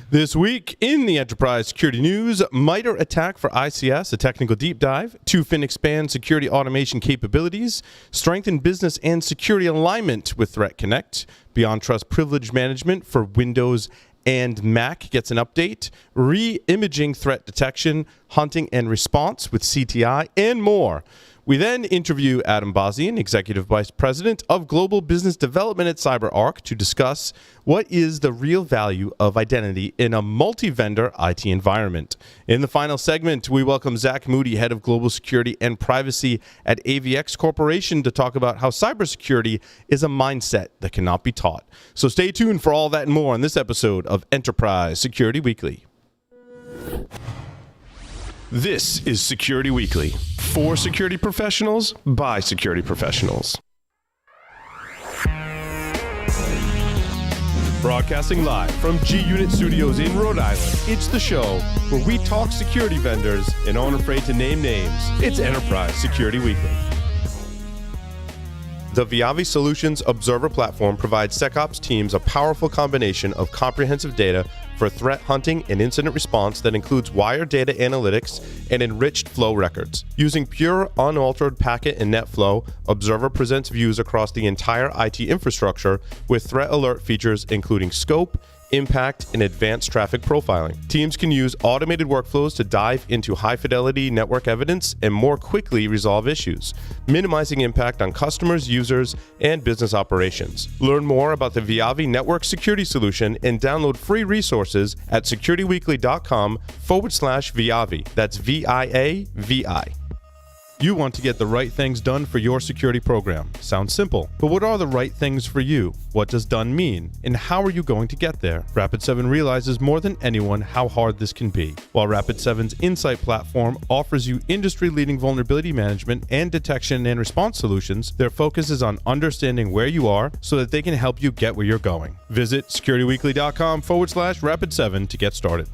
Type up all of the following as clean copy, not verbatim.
This week in the Enterprise Security News, MITRE attack for ICS, a technical deep dive, 2FIN expand security automation capabilities, strengthen business and security alignment with Threat Connect, Beyond Trust privilege management for Windows and Mac gets an update, re-imaging threat detection, hunting and response with CTI, and more. We then interview Adam Bosnian, Executive Vice President of Global Business Development at CyberArk, to discuss what is the real value of identity in a multi-vendor IT environment. In the final segment, we welcome Zack Moody, Head of Global Security and Privacy at AVX Corporation, to talk about how cybersecurity is a mindset that cannot be taught. So stay tuned for all that and more on this episode of Enterprise Security Weekly. This is Security Weekly, for security professionals, by security professionals. Broadcasting live from G-Unit Studios in Rhode Island, it's the show where we talk security vendors and aren't afraid to name names. It's Enterprise Security Weekly. The Viavi Solutions Observer Platform provides SecOps teams a powerful combination of comprehensive data for threat hunting and incident response that includes wire data analytics and enriched flow records. Using pure, unaltered packet and net flow, Observer presents views across the entire IT infrastructure with threat alert features including scope, impact, and advanced traffic profiling. Teams can use automated workflows to dive into high-fidelity network evidence and more quickly resolve issues, minimizing impact on customers, users, and business operations. Learn more about the Viavi Network Security Solution and download free resources at securityweekly.com/Viavi. That's VIAVI. You want to get the right things done for your security program. Sounds simple, but what are the right things for you? What does done mean? And how are you going to get there? Rapid7 realizes more than anyone how hard this can be. While Rapid7's Insight platform offers you industry-leading vulnerability management and detection and response solutions, their focus is on understanding where you are so that they can help you get where you're going. Visit securityweekly.com/Rapid7 to get started.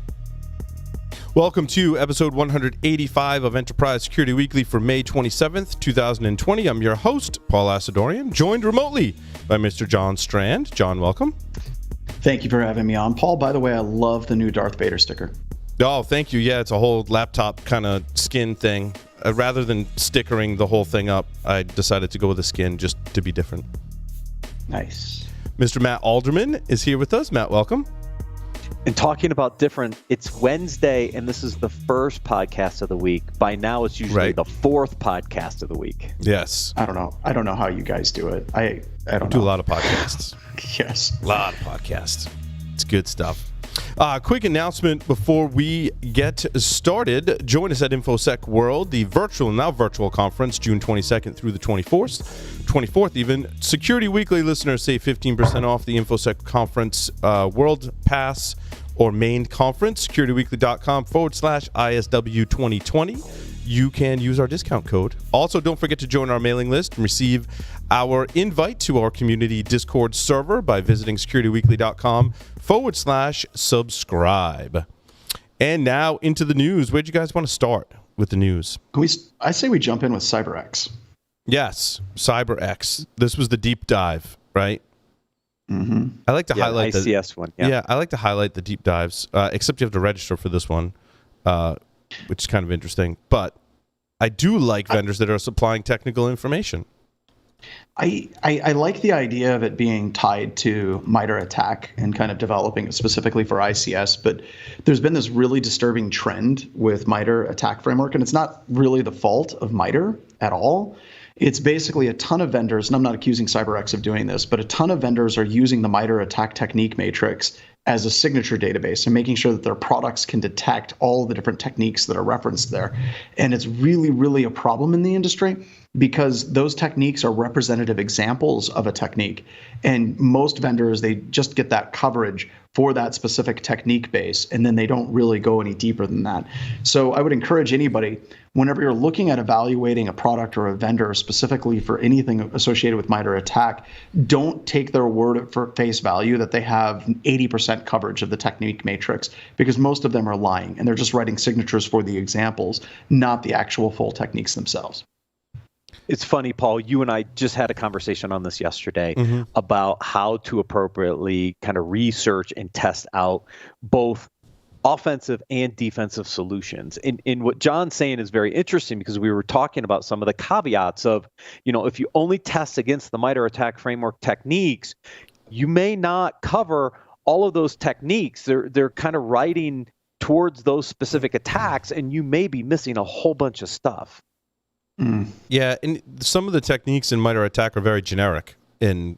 Welcome to episode 185 of Enterprise Security Weekly for May 27th, 2020. I'm your host, Paul Asadorian, joined remotely by Mr. John Strand. John, welcome. Thank you for having me on. Paul, by the way, I love the new Darth Vader sticker. Oh, thank you. Yeah, it's a whole laptop kind of skin thing. Rather than stickering the whole thing up, I decided to go with the skin just to be different. Nice. Mr. Matt Alderman is here with us. Matt, welcome. And talking about different, it's Wednesday, and this is the first podcast of the week. By now, it's usually the fourth podcast of the week. Yes. I don't know how you guys do it. I don't do know. a lot of podcasts. Yes. A lot of podcasts. It's good stuff. Quick announcement before we get started. Join us at InfoSec World, the now virtual conference, June 22nd through the 24th even. Security Weekly listeners save 15% off the InfoSec Conference World Pass or main conference, securityweekly.com/ISW 2020. You can use our discount code. Also, don't forget to join our mailing list and receive our invite to our community Discord server by visiting securityweekly.com/subscribe. And now into the news. Where'd you guys want to start with the news? I say we jump in with CyberX. Yes, CyberX. This was the deep dive, right? Mm-hmm. I like to highlight the ICS one. Yeah, I like to highlight the deep dives, except you have to register for this one, which is kind of interesting. But I do like vendors that are supplying technical information. I like the idea of it being tied to MITRE attack and kind of developing it specifically for ICS, but there's been this really disturbing trend with MITRE attack framework, and it's not really the fault of MITRE at all. It's basically a ton of vendors, and I'm not accusing CyberX of doing this, but a ton of vendors are using the MITRE attack technique matrix as a signature database and making sure that their products can detect all the different techniques that are referenced there. And it's really, really a problem in the industry because those techniques are representative examples of a technique. And most vendors, they just get that coverage for that specific technique base, and then they don't really go any deeper than that. So I would encourage anybody, whenever you're looking at evaluating a product or a vendor specifically for anything associated with MITRE attack, don't take their word for face value that they have 80% coverage of the technique matrix, because most of them are lying, and they're just writing signatures for the examples, not the actual full techniques themselves. It's funny, Paul, you and I just had a conversation on this yesterday about how to appropriately kind of research and test out both offensive and defensive solutions. And what John's saying is very interesting, because we were talking about some of the caveats of, if you only test against the MITRE ATT&CK framework techniques, you may not cover all of those techniques. They're kind of writing towards those specific attacks, and you may be missing a whole bunch of stuff. Yeah, and some of the techniques in MITRE ATT&CK are very generic and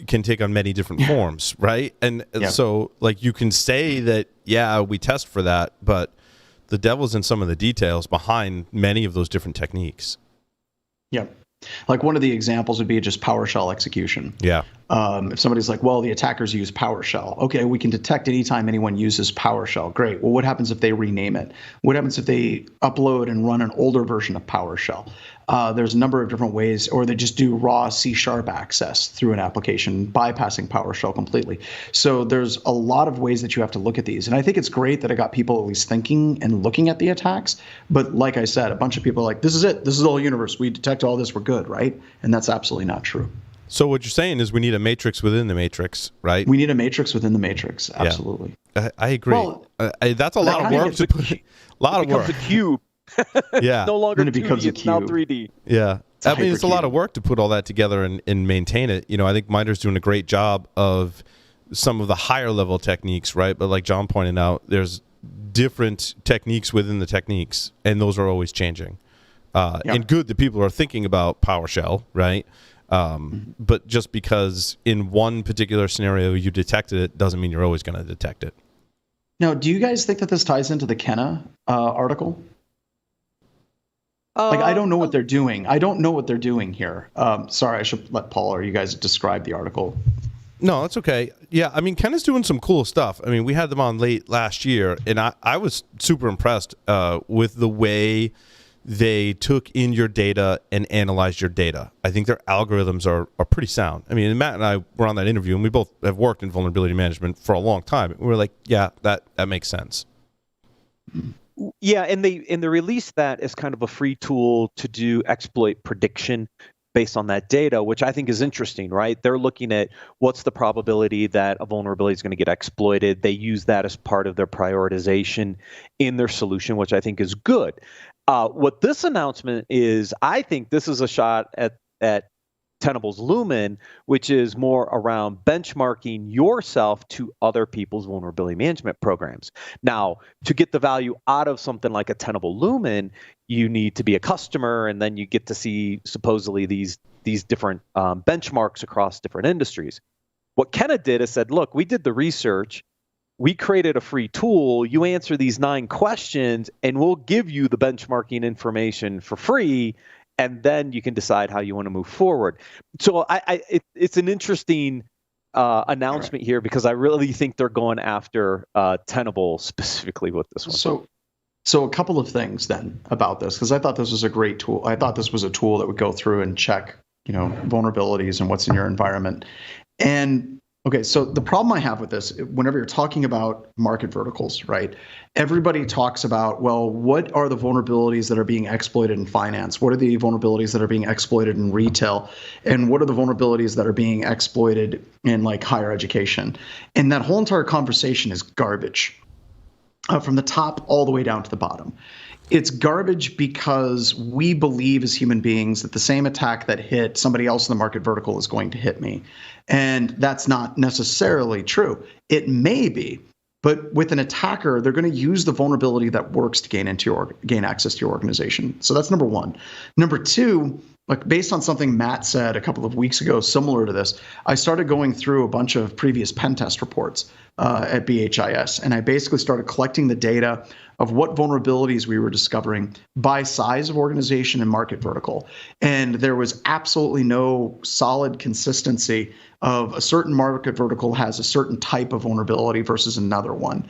can take on many different forms, right? And so, like, you can say that, we test for that, but the devil's in some of the details behind many of those different techniques. Yeah. Like, one of the examples would be just PowerShell execution. Yeah. If somebody's like, well, the attackers use PowerShell. Okay, we can detect anytime anyone uses PowerShell. Great. Well, what happens if they rename it? What happens if they upload and run an older version of PowerShell? There's a number of different ways, or they just do raw C# access through an application, bypassing PowerShell completely. So there's a lot of ways that you have to look at these. And I think it's great that it got people at least thinking and looking at the attacks. But like I said, a bunch of people are like, this is it. This is the whole universe. We detect all this. We're good, right? And that's absolutely not true. So what you're saying is we need a matrix within the matrix, right? We need a matrix within the matrix. Absolutely. Yeah. I agree. Well, that's a lot of work to put. A lot of work. It becomes a cube. Yeah. It's no longer 2D, it's now 3D. Yeah. It's a lot of work to put all that together and maintain it. I think MITRE's doing a great job of some of the higher level techniques, right? But like John pointed out, there's different techniques within the techniques, and those are always changing. And good that people are thinking about PowerShell, right? But just because in one particular scenario you detected it doesn't mean you're always going to detect it. Now, do you guys think that this ties into the Kenna article? I don't know what they're doing. I don't know what they're doing here. Sorry, I should let Paul or you guys describe the article. No, that's okay. Yeah, I mean, Kenna's doing some cool stuff. I mean, we had them on late last year, and I was super impressed with the way they took in your data and analyzed your data. I think their algorithms are pretty sound. I mean, Matt and I were on that interview, and we both have worked in vulnerability management for a long time. We were like, yeah, that makes sense. Yeah, and they released that as kind of a free tool to do exploit prediction based on that data, which I think is interesting, right? They're looking at what's the probability that a vulnerability is going to get exploited. They use that as part of their prioritization in their solution, which I think is good. What this announcement is, I think this is a shot at Tenable's Lumen, which is more around benchmarking yourself to other people's vulnerability management programs. Now, to get the value out of something like a Tenable Lumen, you need to be a customer, and then you get to see supposedly these different benchmarks across different industries. What Kenna did is said, look, we did the research. We created a free tool. You answer these 9 questions, and we'll give you the benchmarking information for free. And then you can decide how you want to move forward. So it's an interesting announcement here, because I really think they're going after Tenable specifically with this one. So a couple of things then about this, because I thought this was a great tool. I thought this was a tool that would go through and check, vulnerabilities and what's in your environment. And okay, so the problem I have with this, whenever you're talking about market verticals, right? Everybody talks about, well, what are the vulnerabilities that are being exploited in finance? What are the vulnerabilities that are being exploited in retail? And what are the vulnerabilities that are being exploited in like higher education? And that whole entire conversation is garbage, from the top all the way down to the bottom. It's garbage because we believe as human beings that the same attack that hit somebody else in the market vertical is going to hit me. And that's not necessarily true. It may be, but with an attacker, they're going to use the vulnerability that works to gain access to your organization. So that's number one. Number two, like based on something Matt said a couple of weeks ago, similar to this, I started going through a bunch of previous pen test reports at BHIS, and I basically started collecting the data of what vulnerabilities we were discovering by size of organization and market vertical. And there was absolutely no solid consistency of a certain market vertical has a certain type of vulnerability versus another one.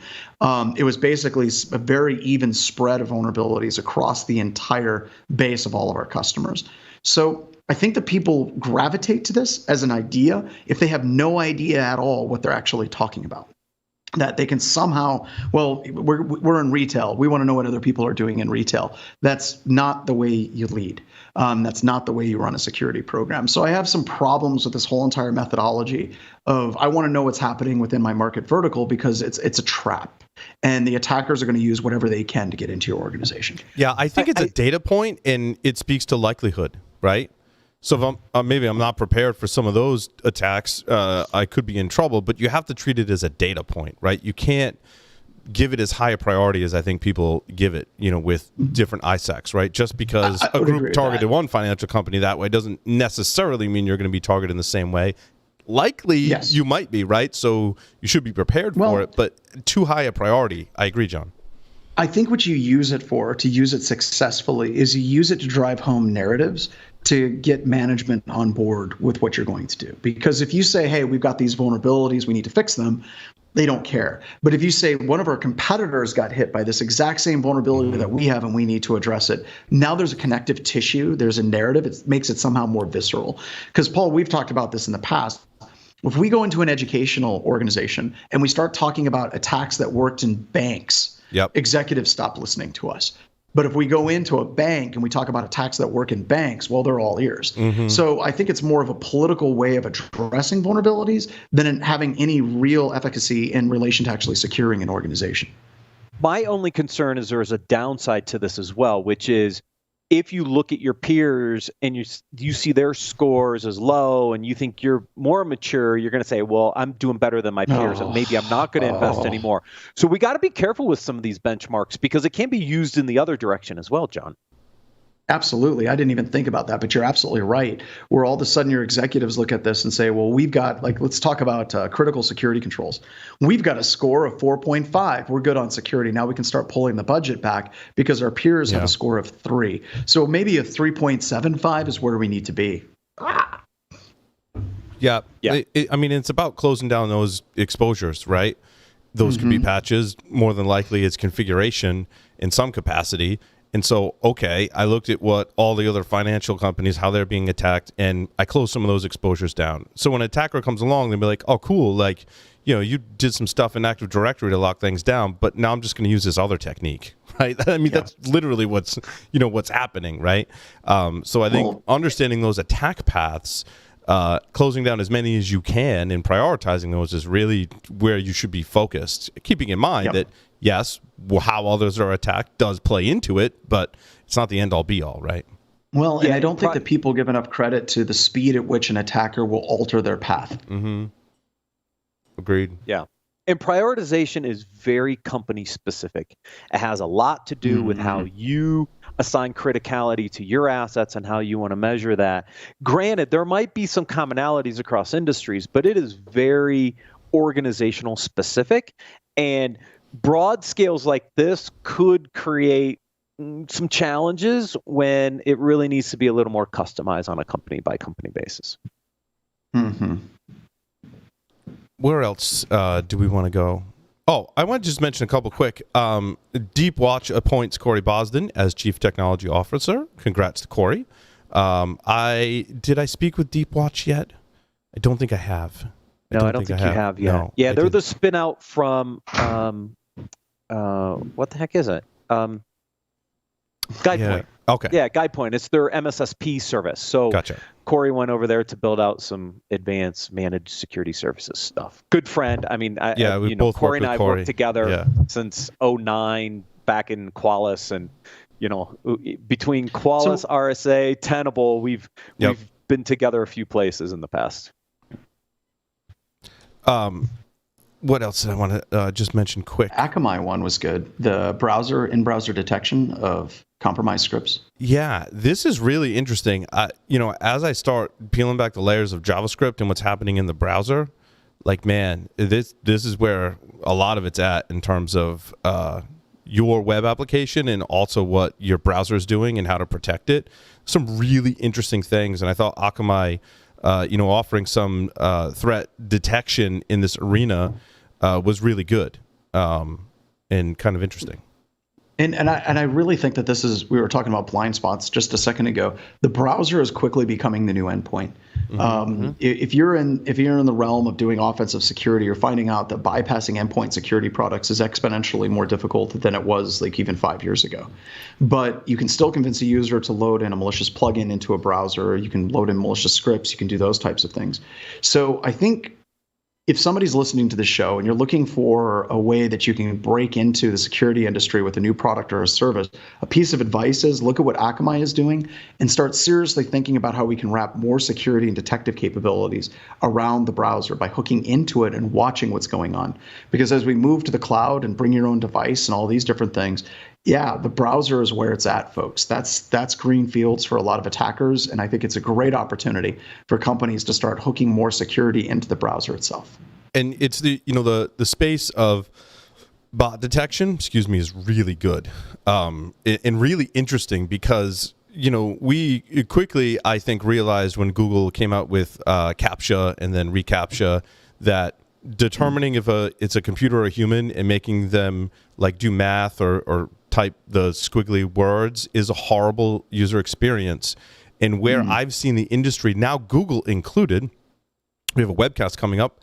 It was basically a very even spread of vulnerabilities across the entire base of all of our customers. So I think that people gravitate to this as an idea if they have no idea at all what they're actually talking about. That they can somehow, well, we're in retail. We want to know what other people are doing in retail. That's not the way you lead. That's not the way you run a security program. So I have some problems with this whole entire methodology of I want to know what's happening within my market vertical because it's a trap. And the attackers are going to use whatever they can to get into your organization. Yeah, I think it's a data point, and it speaks to likelihood, right? So if maybe I'm not prepared for some of those attacks, I could be in trouble, but you have to treat it as a data point, right? You can't give it as high a priority as I think people give it, with different ISACs, right? Just because a group targeted one financial company that way doesn't necessarily mean you're going to be targeted in the same way. Likely, yes. You might be, right? So you should be prepared for it, but too high a priority. I agree, John. I think what you use it for, to use it successfully, is you use it to drive home narratives to get management on board with what you're going to do. Because if you say, hey, we've got these vulnerabilities, we need to fix them, they don't care. But if you say one of our competitors got hit by this exact same vulnerability that we have and we need to address it, now there's a connective tissue, there's a narrative, it makes it somehow more visceral. Because Paul, we've talked about this in the past. If we go into an educational organization and we start talking about attacks that worked in banks, executives stop listening to us. But if we go into a bank and we talk about attacks that work in banks, well, they're all ears. So I think it's more of a political way of addressing vulnerabilities than in having any real efficacy in relation to actually securing an organization. My only concern is there is a downside to this as well, which is if you look at your peers and you see their scores as low and you think you're more mature, you're going to say, well, I'm doing better than my peers and maybe I'm not going to invest anymore. So we got to be careful with some of these benchmarks because it can be used in the other direction as well, John. Absolutely. I didn't even think about that, but you're absolutely right. Where all of a sudden your executives look at this and say, well, we've got, let's talk about critical security controls. We've got a score of 4.5. We're good on security. Now we can start pulling the budget back because our peers have a score of 3. So maybe a 3.75 is where we need to be. Yeah. I mean, it's about closing down those exposures, right? Those could be patches. More than likely it's configuration in some capacity. And so, okay, I looked at what all the other financial companies, how they're being attacked, and I closed some of those exposures down. So when an attacker comes along, they'll be like, oh, cool, you did some stuff in Active Directory to lock things down, but now I'm just going to use this other technique, right? I mean, that's literally what's happening, right? So I think understanding those attack paths, closing down as many as you can and prioritizing those is really where you should be focused, keeping in mind that, yes, how others are attacked does play into it, but it's not the end-all be-all, right? Well, and I don't think that people give enough credit to the speed at which an attacker will alter their path. Agreed. Yeah. And prioritization is very company specific. It has a lot to do with how you assign criticality to your assets and how you want to measure that. Granted, there might be some commonalities across industries, but it is very organizational specific. And broad scales like this could create some challenges when it really needs to be a little more customized on a company by company basis. Where else do we want to go? Oh, I want to just mention a couple quick. Deep Watch appoints Corey Bosnian as Chief Technology Officer. Congrats to Corey. Did I speak with Deep Watch yet? I don't think I have. I don't think you have yet. No, yeah, they're the spin out from what the heck is it? GuidePoint. Okay. Yeah, GuidePoint. It's their MSSP service. So gotcha. Corey went over there to build out some advanced managed security services stuff. Good friend. I mean, we both Corey and I Corey. worked together since 2009 back in Qualys, and between Qualys, RSA, Tenable, we've been together a few places in the past. What else did I want to just mention quick? Akamai one was good. The in-browser detection of compromised scripts. Yeah, this is really interesting. As I start peeling back the layers of JavaScript and what's happening in the browser, this is where a lot of it's at in terms of your web application and also what your browser is doing and how to protect it. Some really interesting things, and I thought Akamai, offering some threat detection in this arena was really good and kind of interesting. And I really think that this is, we were talking about blind spots just a second ago. The browser is quickly becoming the new endpoint. If you're in the realm of doing offensive security, you're finding out that bypassing endpoint security products is exponentially more difficult than it was like even 5 years ago. But you can still convince a user to load in a malicious plugin into a browser. You can load in malicious scripts. You can do those types of things. So I think if somebody's listening to the show and you're looking for a way that you can break into the security industry with a new product or a service, a piece of advice is look at what Akamai is doing and start seriously thinking about how we can wrap more security and detective capabilities around the browser by hooking into it and watching what's going on. Because as we move to the cloud and bring your own device and all these different things, yeah, the browser is where it's at, folks. That's green fields for a lot of attackers, and I think it's a great opportunity for companies to start hooking more security into the browser itself. And it's the space of bot detection, is really good, and really interesting because we quickly, I think, realized when Google came out with CAPTCHA and then reCAPTCHA that determining if it's a computer or a human and making them like do math or type the squiggly words is a horrible user experience. And where I've seen the industry, now Google included, we have a webcast coming up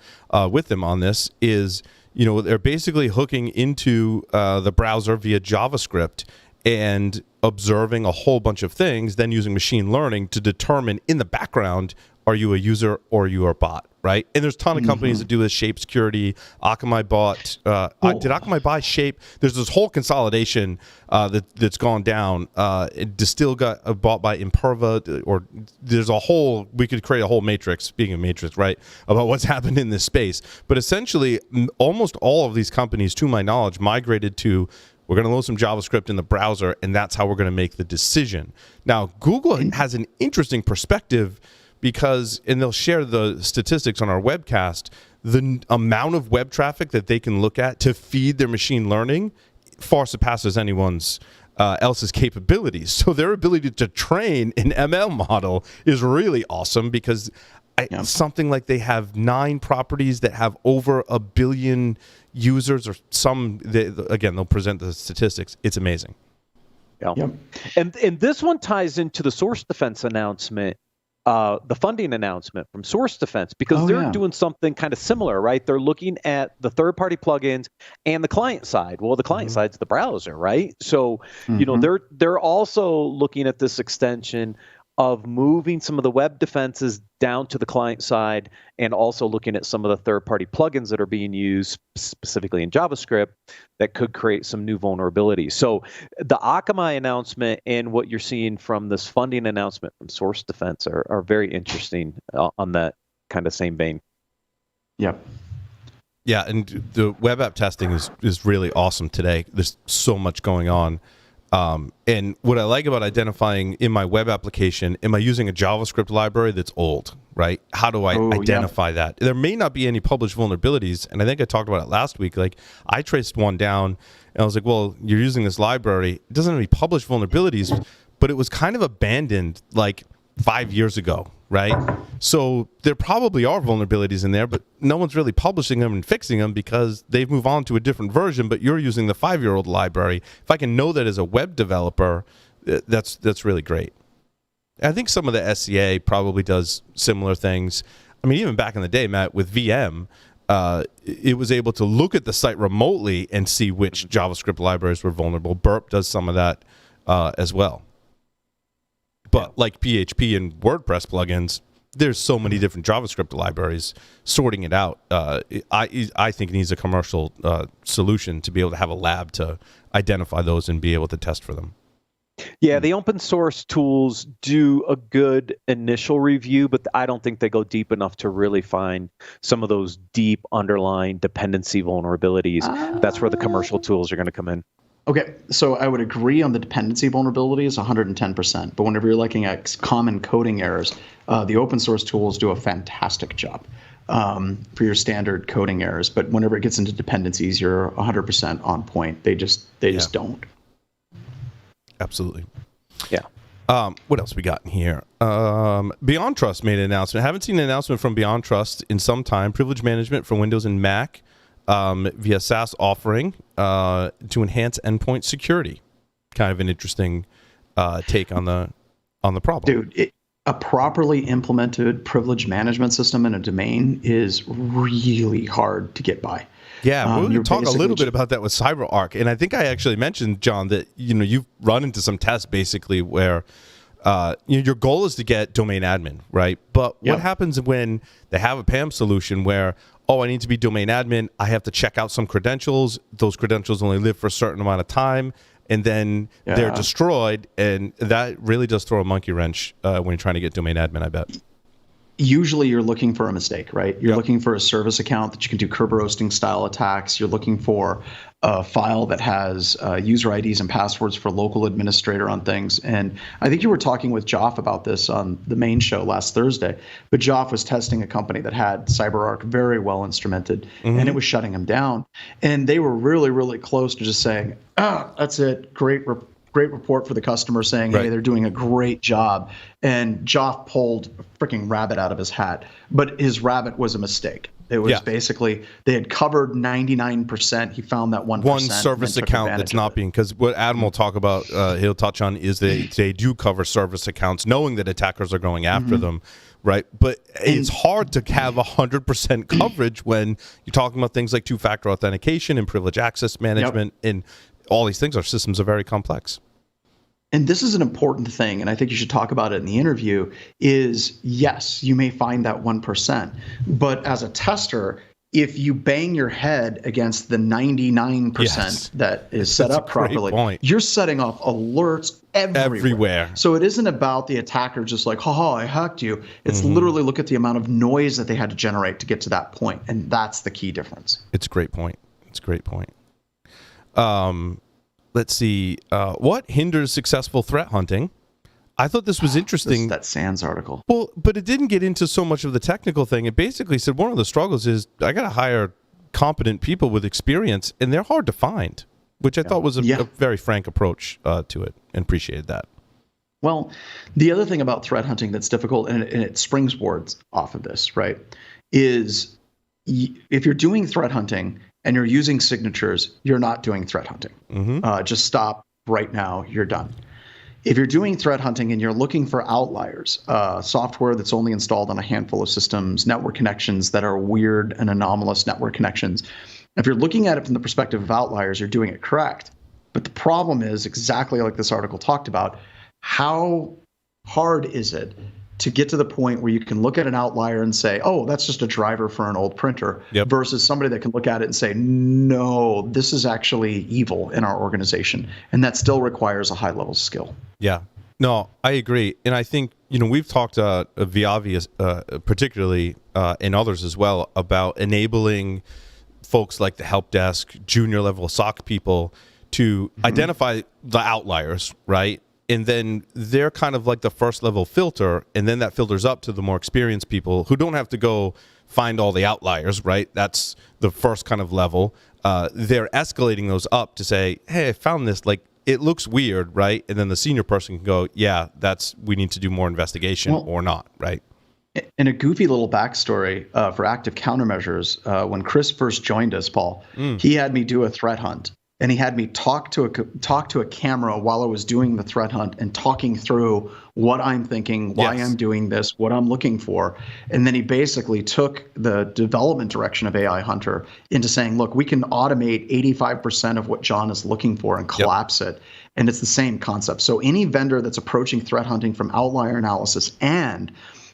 with them on this, is they're basically hooking into the browser via JavaScript and observing a whole bunch of things, then using machine learning to determine in the background, are you a user or are you a bot, right? And there's a ton of companies that do this. Shape Security, Akamai bought. Did Akamai buy Shape? There's this whole consolidation that's gone down. Distill got bought by Imperva, or there's a whole. We could create a whole matrix. Speaking of matrix, right, about what's happened in this space. But essentially, almost all of these companies, to my knowledge, migrated to, we're going to load some JavaScript in the browser, and that's how we're going to make the decision. Now, Google has an interesting perspective because, and they'll share the statistics on our webcast, the amount of web traffic that they can look at to feed their machine learning far surpasses anyone's else's capabilities. So their ability to train an ML model is really awesome because something like they have 9 properties that have over 1 billion users, or some, they'll present the statistics. It's amazing. Yeah. Yep. And this one ties into the Source Defense announcement, the funding announcement from Source Defense, because they're doing something kind of similar, right? They're looking at the third-party plugins and the client side. Well, the client side's the browser, right? So, they're also looking at this extension of moving some of the web defenses down to the client side, and also looking at some of the third-party plugins that are being used specifically in JavaScript that could create some new vulnerabilities. So the Akamai announcement and what you're seeing from this funding announcement from Source Defense are very interesting on that kind of same vein. Yep. Yeah, and the web app testing is really awesome today. There's so much going on. And what I like about identifying in my web application, am I using a JavaScript library that's old, right? How do I identify that? There may not be any published vulnerabilities, and I think I talked about it last week. Like, I traced one down, and I was like, well, you're using this library. It doesn't have any published vulnerabilities, but it was kind of abandoned like 5 years ago, right? So there probably are vulnerabilities in there, but no one's really publishing them and fixing them because they've moved on to a different version, but you're using the 5-year-old library. If I can know that as a web developer, that's really great. I think some of the SCA probably does similar things. I mean, even back in the day, Matt, with VM, it was able to look at the site remotely and see which JavaScript libraries were vulnerable. Burp does some of that as well. But like PHP and WordPress plugins, there's so many different JavaScript libraries. Sorting it out, I think it needs a commercial solution to be able to have a lab to identify those and be able to test for them. Yeah, the open source tools do a good initial review, but I don't think they go deep enough to really find some of those deep underlying dependency vulnerabilities. That's where the commercial tools are going to come in. Okay, so I would agree on the dependency vulnerabilities 110%, but whenever you're looking at common coding errors, the open source tools do a fantastic job for your standard coding errors. But whenever it gets into dependencies, you're 100% on point. They just don't. Absolutely. Yeah. What else we got in here? Beyond Trust made an announcement. I haven't seen an announcement from Beyond Trust in some time. Privilege management for Windows and Mac. via SaaS offering to enhance endpoint security. Kind of an interesting take on the problem. Dude, a properly implemented privilege management system in a domain is really hard to get by. Yeah, we're going to talk a little bit about that with CyberArk, and I think I actually mentioned, John, that you've run into some tests basically where your goal is to get domain admin, right? But what happens when they have a PAM solution where, I need to be domain admin, I have to check out some credentials, those credentials only live for a certain amount of time, and then they're destroyed, and that really does throw a monkey wrench when you're trying to get domain admin, I bet. Usually you're looking for a mistake, right? You're looking for a service account that you can do Kerberoasting style attacks. You're looking for a file that has user IDs and passwords for local administrator on things. And I think you were talking with Joff about this on the main show last Thursday, but Joff was testing a company that had CyberArk very well instrumented, and it was shutting them down. And they were really, really close to just saying, that's it, great report for the customer saying, hey, they're doing a great job. And Joff pulled a freaking rabbit out of his hat. But his rabbit was a mistake. It was basically, they had covered 99%. He found that 1%. One service account that's not being, because what Adam will talk about, he'll touch on, is they do cover service accounts, knowing that attackers are going after them, right? But it's hard to have 100% coverage when you're talking about things like two-factor authentication and privilege access management, and all these things. Our systems are very complex. And this is an important thing, and I think you should talk about it in the interview, is yes, you may find that 1%, but as a tester, if you bang your head against the 99% that is set up properly, you're setting off alerts everywhere. So it isn't about the attacker just like, haha, I hacked you. It's literally look at the amount of noise that they had to generate to get to that point, and that's the key difference. It's a great point. Let's see. What hinders successful threat hunting? I thought this was interesting. That SANS article. Well, but it didn't get into so much of the technical thing. It basically said one of the struggles is I got to hire competent people with experience, and they're hard to find, which I thought was a very frank approach to it, and appreciated that. Well, the other thing about threat hunting that's difficult, and it springboards off of this, right, is if you're doing threat hunting and you're using signatures, you're not doing threat hunting. Just stop right now. You're done. If you're doing threat hunting and you're looking for outliers, software that's only installed on a handful of systems, network connections that are weird and anomalous network connections, if you're looking at it from the perspective of outliers, you're doing it correct. But the problem is, exactly like this article talked about, how hard is it to get to the point where you can look at an outlier and say, oh, that's just a driver for an old printer, versus somebody that can look at it and say, no, this is actually evil in our organization. And that still requires a high level skill. Yeah, no, I agree. And I think, we've talked Viavi, particularly, and others as well, about enabling folks like the help desk, junior level SOC people to identify the outliers, right? And then they're kind of like the first level filter, and then that filters up to the more experienced people who don't have to go find all the outliers, right? That's the first kind of level. They're escalating those up to say, hey, I found this, like, it looks weird, right? And then the senior person can go, yeah, we need to do more investigation or not, right? In a goofy little backstory for active countermeasures, when Chris first joined us, Paul, he had me do a threat hunt. And he had me talk to a camera while I was doing the threat hunt and talking through what I'm thinking, why I'm doing this, what I'm looking for. And then he basically took the development direction of AI Hunter into saying, look, we can automate 85% of what John is looking for and collapse it. And it's the same concept. So any vendor that's approaching threat hunting from outlier analysis and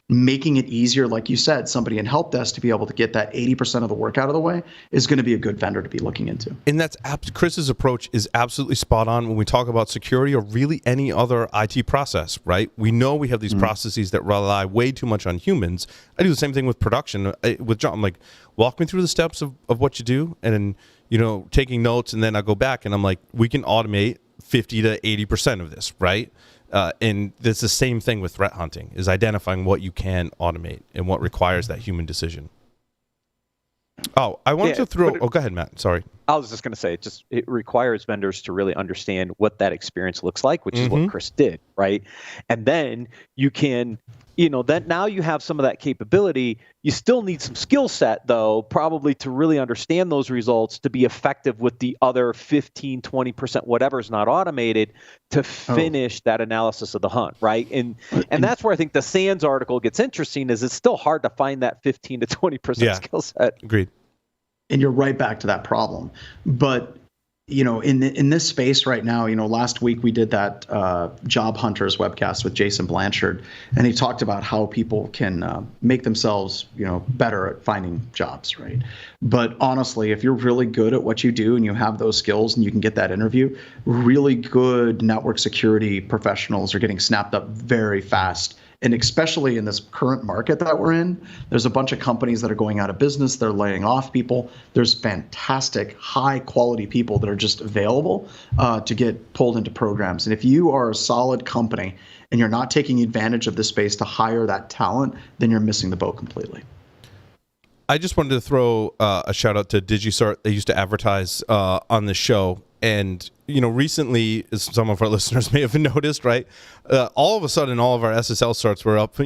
making it easier, like you said, somebody in help desk to be able to get that 80% of the work out of the way is going to be a good vendor to be looking into. And that's Chris's approach is absolutely spot on when we talk about security or really any other IT process, right? We know we have these processes that rely way too much on humans. I do the same thing with production. With John, I'm like, walk me through the steps of what you do, and taking notes, and then I go back and I'm like, we can automate 50 to 80% of this, right? And it's the same thing with threat hunting, is identifying what you can automate and what requires that human decision. Oh, I wanted to throw... go ahead, Matt. Sorry. I was just going to say, it requires vendors to really understand what that experience looks like, which is what Chris did, right? And then you can, then now you have some of that capability. You still need some skill set, though, probably to really understand those results to be effective with the other 15, 20%, whatever is not automated, to finish that analysis of the hunt, right? And that's where I think the SANS article gets interesting, is it's still hard to find that 15 to 20% skill set. Agreed. And you're right back to that problem. But, in this space right now, last week we did that Job Hunters webcast with Jason Blanchard, and he talked about how people can make themselves, better at finding jobs, right? But honestly, if you're really good at what you do and you have those skills and you can get that interview, really good network security professionals are getting snapped up very fast. And especially in this current market that we're in, there's a bunch of companies that are going out of business. They're laying off people. There's fantastic, high quality people that are just available to get pulled into programs. And if you are a solid company and you're not taking advantage of this space to hire that talent, then you're missing the boat completely. I just wanted to throw a shout out to DigiCert. They used to advertise on the show. And, recently, as some of our listeners may have noticed, right, all of a sudden, all of our SSL certs were up,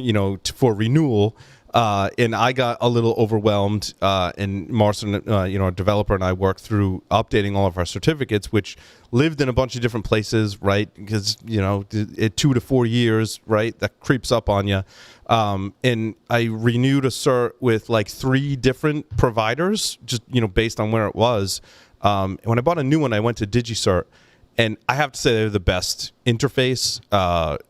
for renewal. And I got a little overwhelmed. And Marcin, our developer, and I worked through updating all of our certificates, which lived in a bunch of different places, right? Because, 2 to 4 years, right, that creeps up on you. And I renewed a cert with like 3 different providers, just, based on where it was. When I bought a new one, I went to DigiCert, and I have to say they're the best interface.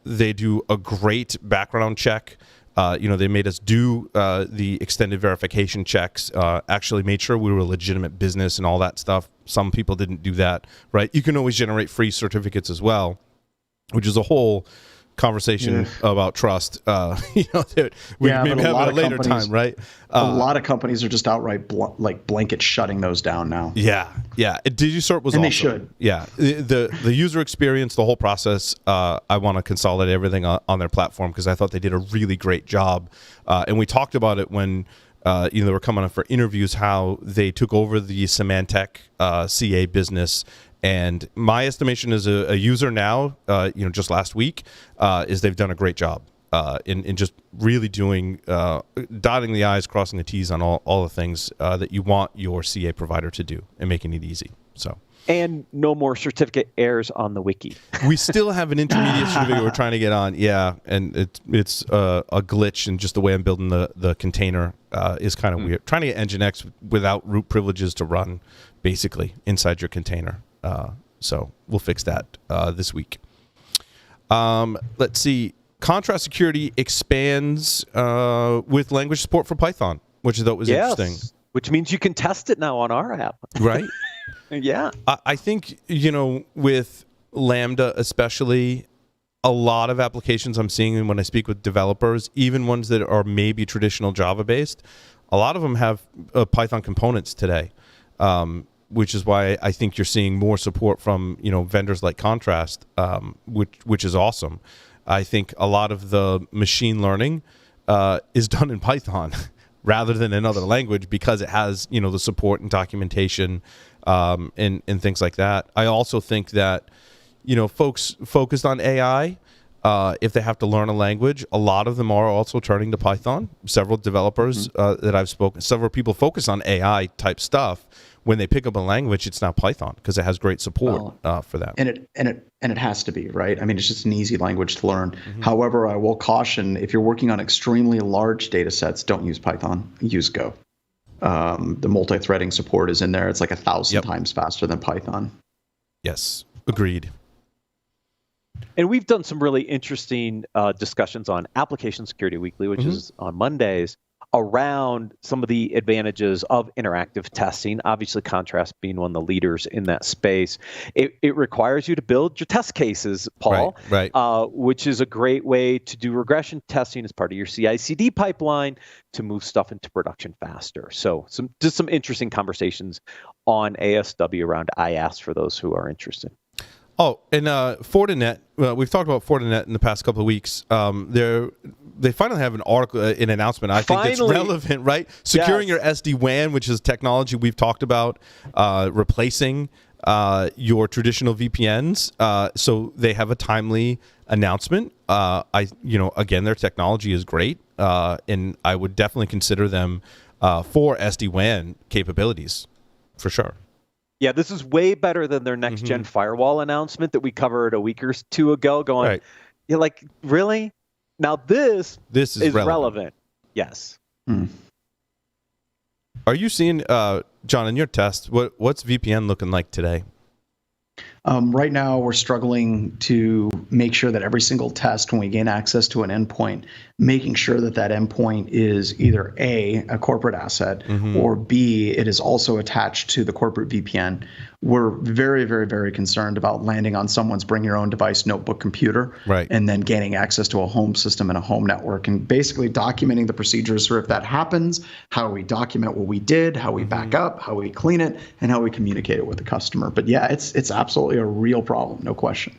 They do a great background check. They made us do the extended verification checks, actually made sure we were a legitimate business and all that stuff. Some people didn't do that, right? You can always generate free certificates as well, which is a whole conversation about trust. We maybe have a later time, right? A lot of companies are just outright blanket shutting those down now. Yeah. DigiCert was, and awesome. They should. Yeah, the user experience, the whole process. I want to consolidate everything on their platform because I thought they did a really great job. And we talked about it when they were coming up for interviews, how they took over the Symantec CA business. And my estimation as a user now, just last week, is they've done a great job in just really doing, dotting the I's, crossing the T's on all the things that you want your CA provider to do and making it easy. So. And no more certificate errors on the wiki. We still have an intermediate certificate we're trying to get on. Yeah, and it's a glitch in just the way I'm building the container is kind of weird. Trying to get Nginx without root privileges to run, basically, inside your container. So we'll fix that this week. Let's see. Contrast Security expands with language support for Python, which I thought was interesting. Which means you can test it now on our app. Right? Yeah. I think, with Lambda especially, a lot of applications I'm seeing when I speak with developers, even ones that are maybe traditional Java-based, a lot of them have Python components today. Which is why I think you're seeing more support from vendors like Contrast, which is awesome. I think a lot of the machine learning is done in Python rather than another language because it has the support and documentation and things like that. I also think that folks focused on AI, if they have to learn a language, a lot of them are also turning to Python. Several developers that I've spoken, several people focus on AI type stuff. When they pick up a language, it's now Python because it has great support for that. And it has to be, right? I mean, it's just an easy language to learn. However, I will caution, if you're working on extremely large data sets, don't use Python. Use Go. The multi-threading support is in there. It's like 1,000 times faster than Python. Yes, agreed. And we've done some really interesting discussions on Application Security Weekly, which is on Mondays, around some of the advantages of interactive testing. Obviously, Contrast being one of the leaders in that space. It requires you to build your test cases, Paul, right. Which is a great way to do regression testing as part of your CI/CD pipeline to move stuff into production faster. So just some interesting conversations on ASW around IaaS for those who are interested. Oh, and Fortinet. We've talked about Fortinet in the past couple of weeks. They finally have an article, an announcement. I think that's relevant, right? Securing your SD-WAN, which is technology we've talked about, replacing your traditional VPNs. So they have a timely announcement. Again, their technology is great, and I would definitely consider them for SD-WAN capabilities, for sure. Yeah, this is way better than their next-gen firewall announcement that we covered a week or two ago. You're like, really? Now this is relevant. Yes. Are you seeing, John, in your test, what's VPN looking like today? Right now, we're struggling to make sure that every single test, when we gain access to an endpoint, making sure that that endpoint is either A, a corporate asset, or B, it is also attached to the corporate VPN. We're very, very, very concerned about landing on someone's bring your own device notebook computer, and then gaining access to a home system and a home network, and basically documenting the procedures for if that happens, how we document what we did, how we back up, how we clean it, and how we communicate it with the customer. But yeah, it's absolutely a real problem, no question.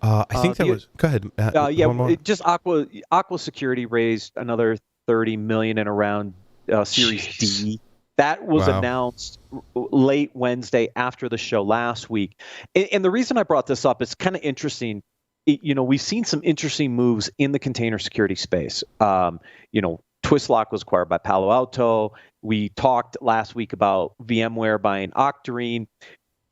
I think that was. Go ahead. One more. Just Aqua Security raised another $30 million in around Series D. That was announced late Wednesday after the show last week. And the reason I brought this up is kind of interesting. We've seen some interesting moves in the container security space. Twistlock was acquired by Palo Alto. We talked last week about VMware buying Octarine.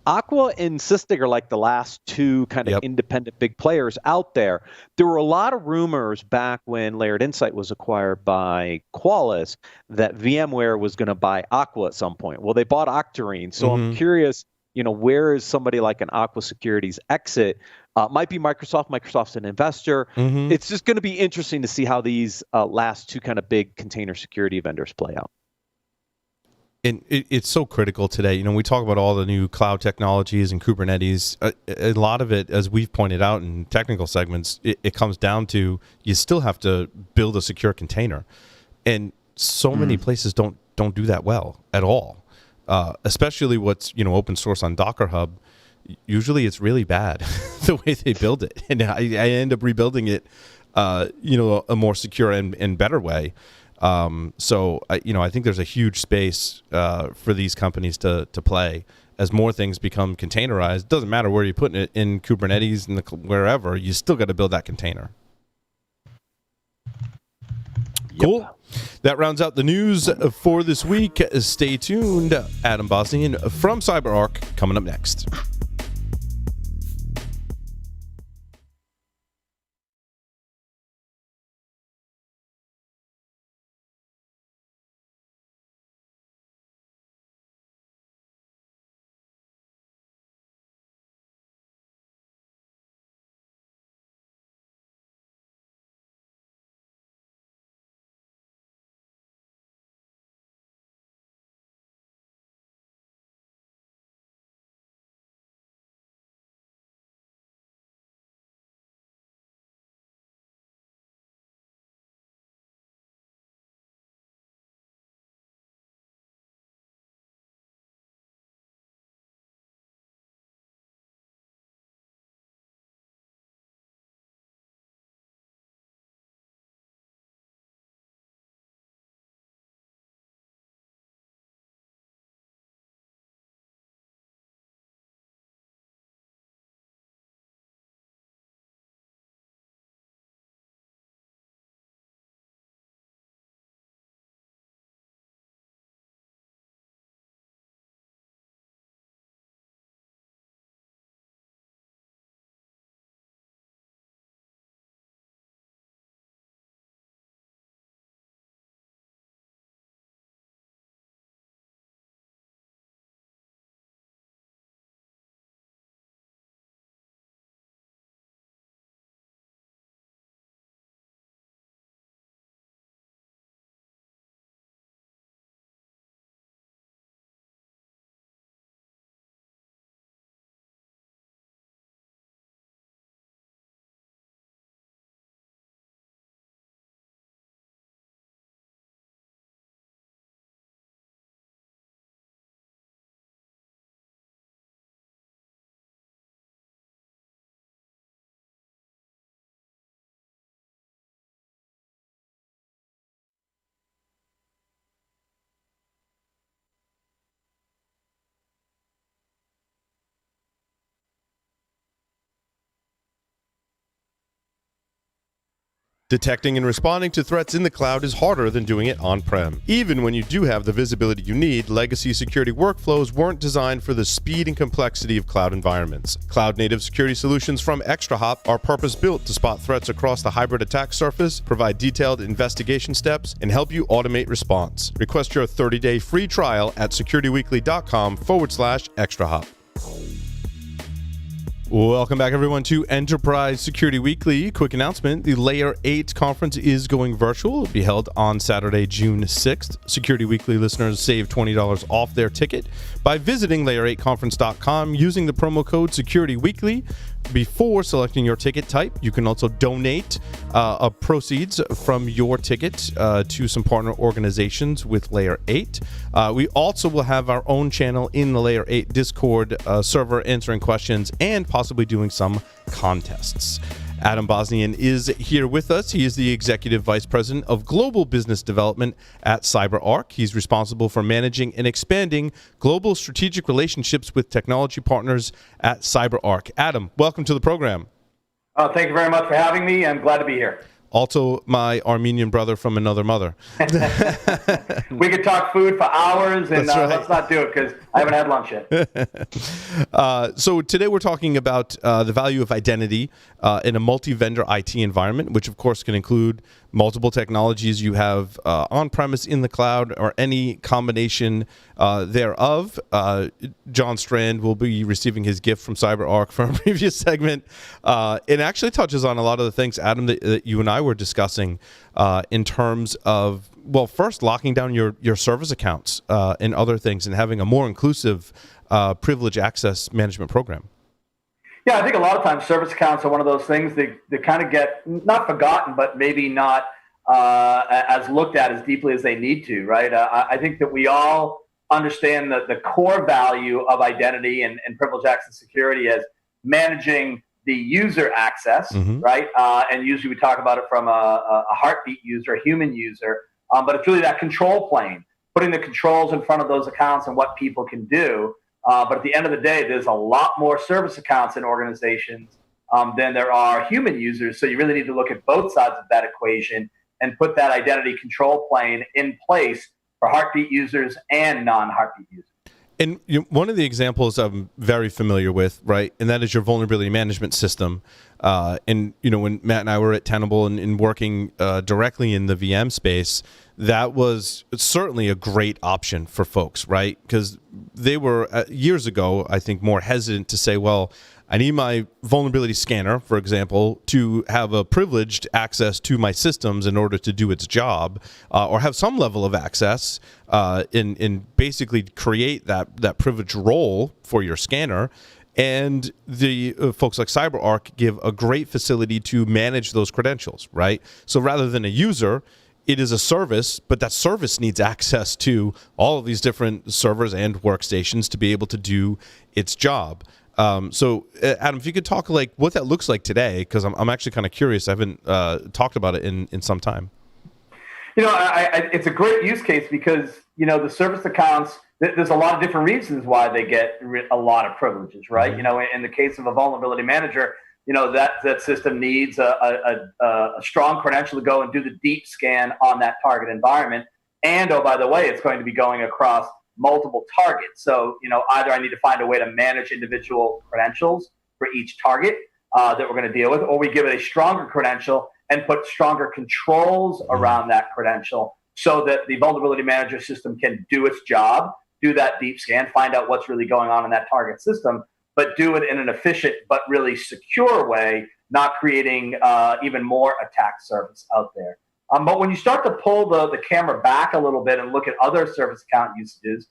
Aqua and Sysdig are like the last two kind of independent big players out there. There were a lot of rumors back when Layered Insight was acquired by Qualys that VMware was going to buy Aqua at some point. Well, they bought Octarine. So I'm curious, where is somebody like an Aqua Security's exit? Might be Microsoft. Microsoft's an investor. It's just going to be interesting to see how these last two kind of big container security vendors play out. And it's so critical today. We talk about all the new cloud technologies and Kubernetes. A lot of it, as we've pointed out in technical segments, it comes down to you still have to build a secure container. And so many places don't do that well at all, especially what's open source on Docker Hub. Usually it's really bad the way they build it. And I end up rebuilding it, a more secure and better way. So I think there's a huge space for these companies to play as more things become containerized. It doesn't matter where you're putting it in Kubernetes and wherever, you still got to build that container. Cool. That rounds out the news for this week. Stay tuned. Adam Bosnian from CyberArk coming up next. Detecting and responding to threats in the cloud is harder than doing it on-prem. Even when you do have the visibility you need, legacy security workflows weren't designed for the speed and complexity of cloud environments. Cloud-native security solutions from ExtraHop are purpose-built to spot threats across the hybrid attack surface, provide detailed investigation steps, and help you automate response. Request your 30-day free trial at securityweekly.com/ExtraHop. Welcome back, everyone, to Enterprise Security Weekly. Quick announcement, the Layer 8 conference is going virtual. It'll be held on Saturday, June 6th. Security Weekly listeners save $20 off their ticket by visiting layer8conference.com using the promo code SecurityWeekly. Before selecting your ticket type, you can also donate proceeds from your ticket to some partner organizations with Layer 8. We also will have our own channel in the Layer 8 Discord server answering questions and possibly doing some contests. Adam Bosnian is here with us. He is the Executive Vice President of Global Business Development at CyberArk. He's responsible for managing and expanding global strategic relationships with technology partners at CyberArk. Adam, welcome to the program. Thank you very much for having me. I'm glad to be here. Also, my Armenian brother from another mother. We could talk food for hours, and right. Let's not do it because I haven't had lunch yet. So today we're talking about the value of identity in a multi-vendor IT environment, which of course can include multiple technologies you have on-premise, in the cloud, or any combination thereof. John Strand will be receiving his gift from CyberArk from a previous segment. It actually touches on a lot of the things, Adam, that you and I were discussing in terms of, well, first locking down your service accounts and other things and having a more inclusive privilege access management program. Yeah, I think a lot of times service accounts are one of those things that kind of get not forgotten, but maybe not as looked at as deeply as they need to, right? I think that we all understand that the core value of identity and privilege access security as managing the user access, right? And usually we talk about it from a heartbeat user, a human user, but it's really that control plane, putting the controls in front of those accounts and what people can do. But at the end of the day, there's a lot more service accounts in organizations than there are human users. So you really need to look at both sides of that equation and put that identity control plane in place for heartbeat users and non-heartbeat users. And one of the examples I'm very familiar with, right, and that is your vulnerability management system. And, when Matt and I were at Tenable and working directly in the VM space, that was certainly a great option for folks, right? Because they were, years ago, I think, more hesitant to say, well, I need my vulnerability scanner, for example, to have a privileged access to my systems in order to do its job, or have some level of access in basically create that privileged role for your scanner. And the folks like CyberArk give a great facility to manage those credentials, right? So rather than a user, it is a service, but that service needs access to all of these different servers and workstations to be able to do its job. So, Adam, if you could talk like what that looks like today, because I'm actually kind of curious. I haven't talked about it in some time. It's a great use case because, the service accounts, there's a lot of different reasons why they get a lot of privileges, right? In the case of a vulnerability manager, that system needs a strong credential to go and do the deep scan on that target environment. And, oh, by the way, it's going to be going across multiple targets. So, either I need to find a way to manage individual credentials for each target that we're going to deal with, or we give it a stronger credential and put stronger controls around that credential so that the vulnerability manager system can do its job, do that deep scan, find out what's really going on in that target system, but do it in an efficient but really secure way, not creating even more attack surface out there. But when you start to pull the camera back a little bit and look at other service account usages,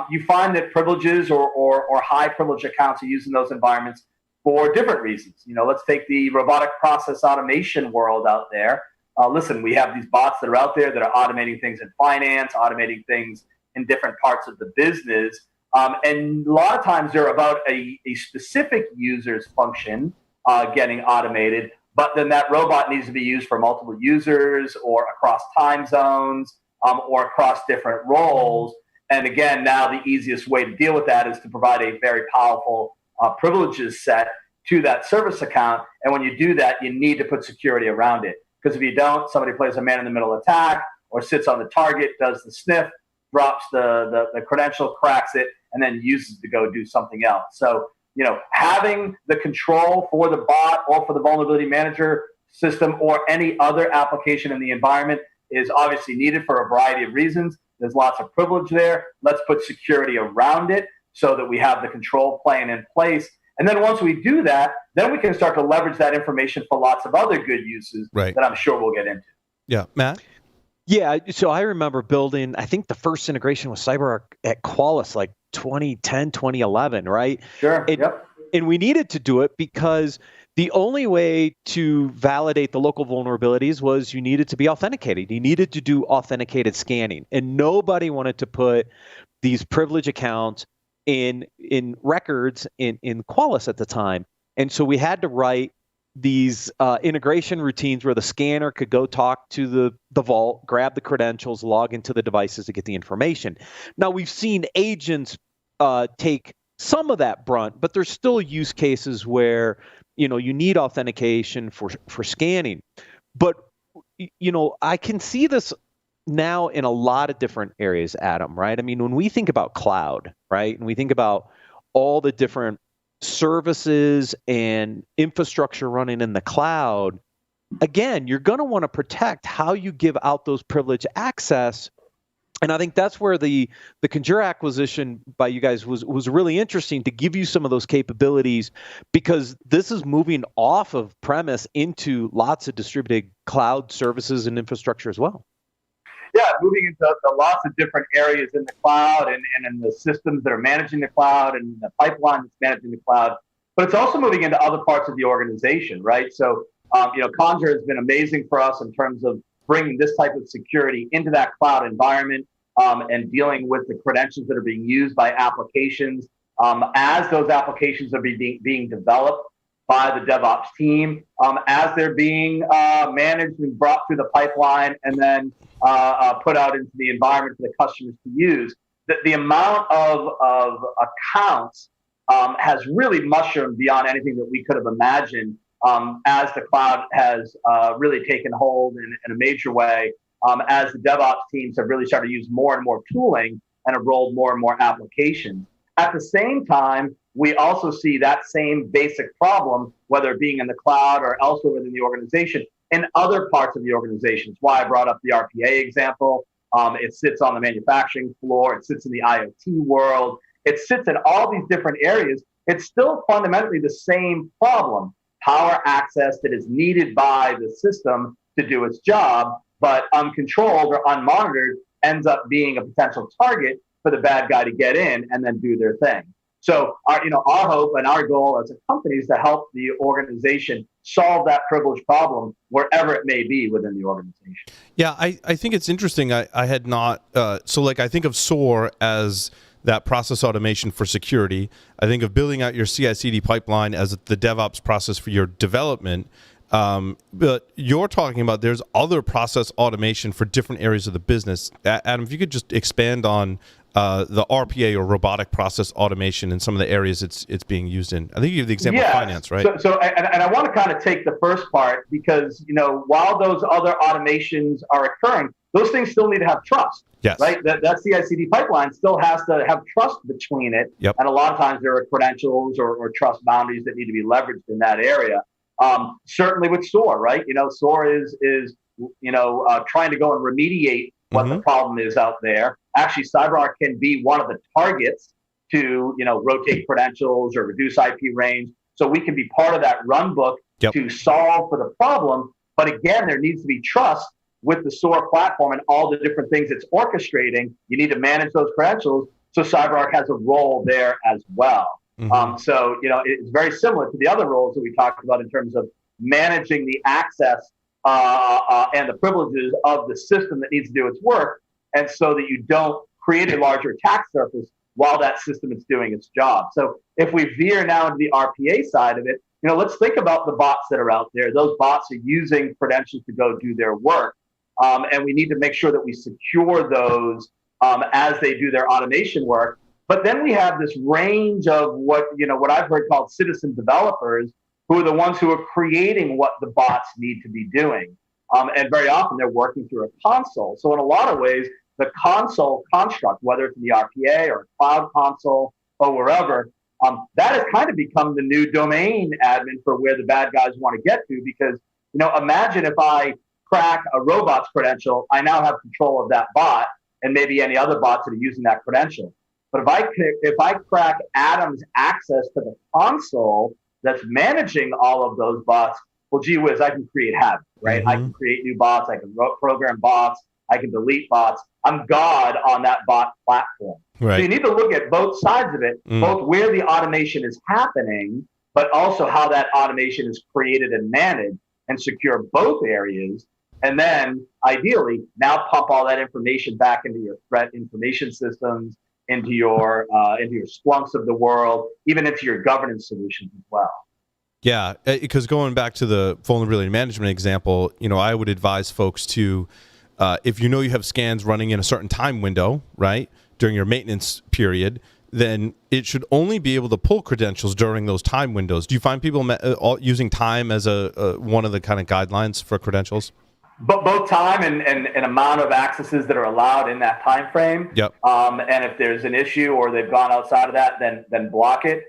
you find that privileges or high privilege accounts are used in those environments for different reasons. Let's take the robotic process automation world out there. Listen, we have these bots that are out there that are automating things in finance, automating things in different parts of the business. And a lot of times they're about a specific user's function getting automated, but then that robot needs to be used for multiple users or across time zones or across different roles. And again, now the easiest way to deal with that is to provide a very powerful privileges set to that service account. And when you do that, you need to put security around it. Because if you don't, somebody plays a man-in-the-middle attack or sits on the target, does the sniff, drops the credential, cracks it, and then uses it to go do something else. So, having the control for the bot or for the vulnerability manager system or any other application in the environment is obviously needed for a variety of reasons. There's lots of privilege there. Let's put security around it so that we have the control plane in place. And then once we do that, then we can start to leverage that information for lots of other good uses that I'm sure we'll get into. Yeah. Matt? Yeah. So I remember building, I think the first integration with CyberArk at Qualys, like 2010, 2011, right? Sure. And we needed to do it because the only way to validate the local vulnerabilities was you needed to be authenticated. You needed to do authenticated scanning. And nobody wanted to put these privilege accounts in records in Qualys at the time. And so we had to write these integration routines where the scanner could go talk to the vault, grab the credentials, log into the devices to get the information. Now, we've seen agents take some of that brunt, but there's still use cases where you need authentication for scanning. But I can see this now in a lot of different areas, Adam, right? I mean, when we think about cloud, right, and we think about all the different services and infrastructure running in the cloud, again, you're going to want to protect how you give out those privileged access. And I think that's where the Conjure acquisition by you guys was really interesting to give you some of those capabilities, because this is moving off of premise into lots of distributed cloud services and infrastructure as well. Yeah, moving into lots of different areas in the cloud and in the systems that are managing the cloud and the pipeline that's managing the cloud. But it's also moving into other parts of the organization, right? So, Conjure has been amazing for us in terms of bringing this type of security into that cloud environment and dealing with the credentials that are being used by applications as those applications are being developed by the DevOps team, as they're being managed and brought through the pipeline and then put out into the environment for the customers to use. The amount of accounts has really mushroomed beyond anything that we could have imagined as the cloud has really taken hold in a major way, as the DevOps teams have really started to use more and more tooling and have rolled more and more applications. At the same time, we also see that same basic problem, whether it being in the cloud or elsewhere within the organization, in other parts of the organization. It's why I brought up the RPA example. It sits on the manufacturing floor. It sits in the IoT world. It sits in all these different areas. It's still fundamentally the same problem: power access that is needed by the system to do its job, but uncontrolled or unmonitored ends up being a potential target for the bad guy to get in and then do their thing. So our hope and our goal as a company is to help the organization solve that privilege problem wherever it may be within the organization. Yeah, I think it's interesting. I had not, I think of SOAR as that process automation for security. I think of building out your CI/CD pipeline as the DevOps process for your development. But you're talking about there's other process automation for different areas of the business. Adam, if you could just expand on the RPA or robotic process automation in some of the areas it's being used in. I think you have the example of finance, right? So I want to kind of take the first part because, while those other automations are occurring, those things still need to have trust. Yes. Right? That CI/CD pipeline still has to have trust between it. Yep. And a lot of times there are credentials or trust boundaries that need to be leveraged in that area. Certainly with SOAR, right? SOAR is trying to go and remediate what the problem is out there. Actually, CyberArk can be one of the targets to, rotate credentials or reduce IP range. So we can be part of that run book to solve for the problem. But again, there needs to be trust with the SOAR platform and all the different things it's orchestrating. You need to manage those credentials. So CyberArk has a role there as well. So, it's very similar to the other roles that we talked about in terms of managing the access and the privileges of the system that needs to do its work, and so that you don't create a larger attack surface while that system is doing its job. So if we veer now into the RPA side of it, let's think about the bots that are out there. Those bots are using credentials to go do their work, and we need to make sure that we secure those as they do their automation work. But then we have this range of what I've heard called citizen developers, who are the ones who are creating what the bots need to be doing. And very often they're working through a console. So in a lot of ways, the console construct, whether it's in the RPA or cloud console or wherever, that has kind of become the new domain admin for where the bad guys want to get to. Because, imagine if I crack a robot's credential, I now have control of that bot and maybe any other bots that are using that credential. But if I crack Adam's access to the console that's managing all of those bots, well, gee whiz, I can create havoc, right? I can create new bots. I can program bots. I can delete bots. I'm God on that bot platform. Right. So you need to look at both sides of it, both where the automation is happening, but also how that automation is created and managed, and secure both areas. And then ideally now pump all that information back into your threat information systems, into your Splunks of the world, even into your governance solutions as well. Yeah, because going back to the vulnerability management example, I would advise folks to, if you have scans running in a certain time window, right, during your maintenance period, then it should only be able to pull credentials during those time windows. Do you find people using time as one of the kind of guidelines for credentials? But both time and amount of accesses that are allowed in that time frame. Yep. And if there's an issue or they've gone outside of that, then block it.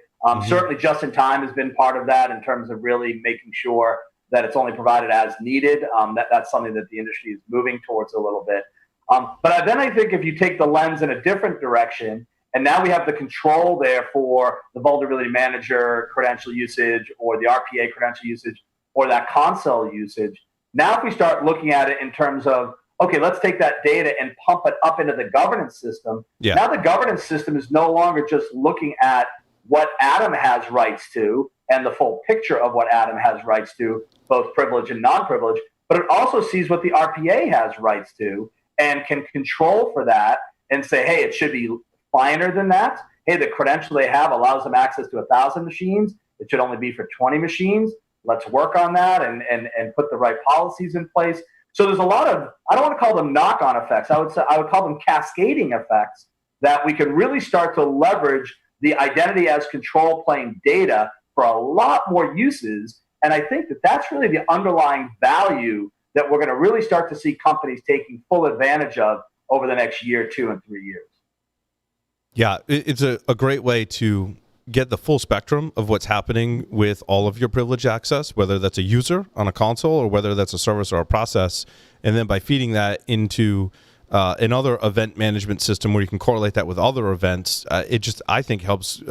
Certainly just in time has been part of that in terms of really making sure that it's only provided as needed. That's something that the industry is moving towards a little bit. But then I think if you take the lens in a different direction, and now we have the control there for the vulnerability manager credential usage or the RPA credential usage or that console usage. Now, if we start looking at it in terms of, okay, let's take that data and pump it up into the governance system. Yeah. Now the governance system is no longer just looking at what Adam has rights to and the full picture of what Adam has rights to, both privilege and non-privilege, but it also sees what the RPA has rights to and can control for that and say, hey, it should be finer than that. Hey, the credential they have allows them access to 1,000 machines. It should only be for 20 machines. Let's work on that and put the right policies in place. So there's a lot of, I don't want to call them knock-on effects. I would call them cascading effects that we can really start to leverage the identity as control plane data for a lot more uses. And I think that that's really the underlying value that we're going to really start to see companies taking full advantage of over the next year, 2 and 3 years. Yeah, it's a great way to get the full spectrum of what's happening with all of your privileged access, whether that's a user on a console or whether that's a service or a process. And then by feeding that into another event management system where you can correlate that with other events, it just, I think, helps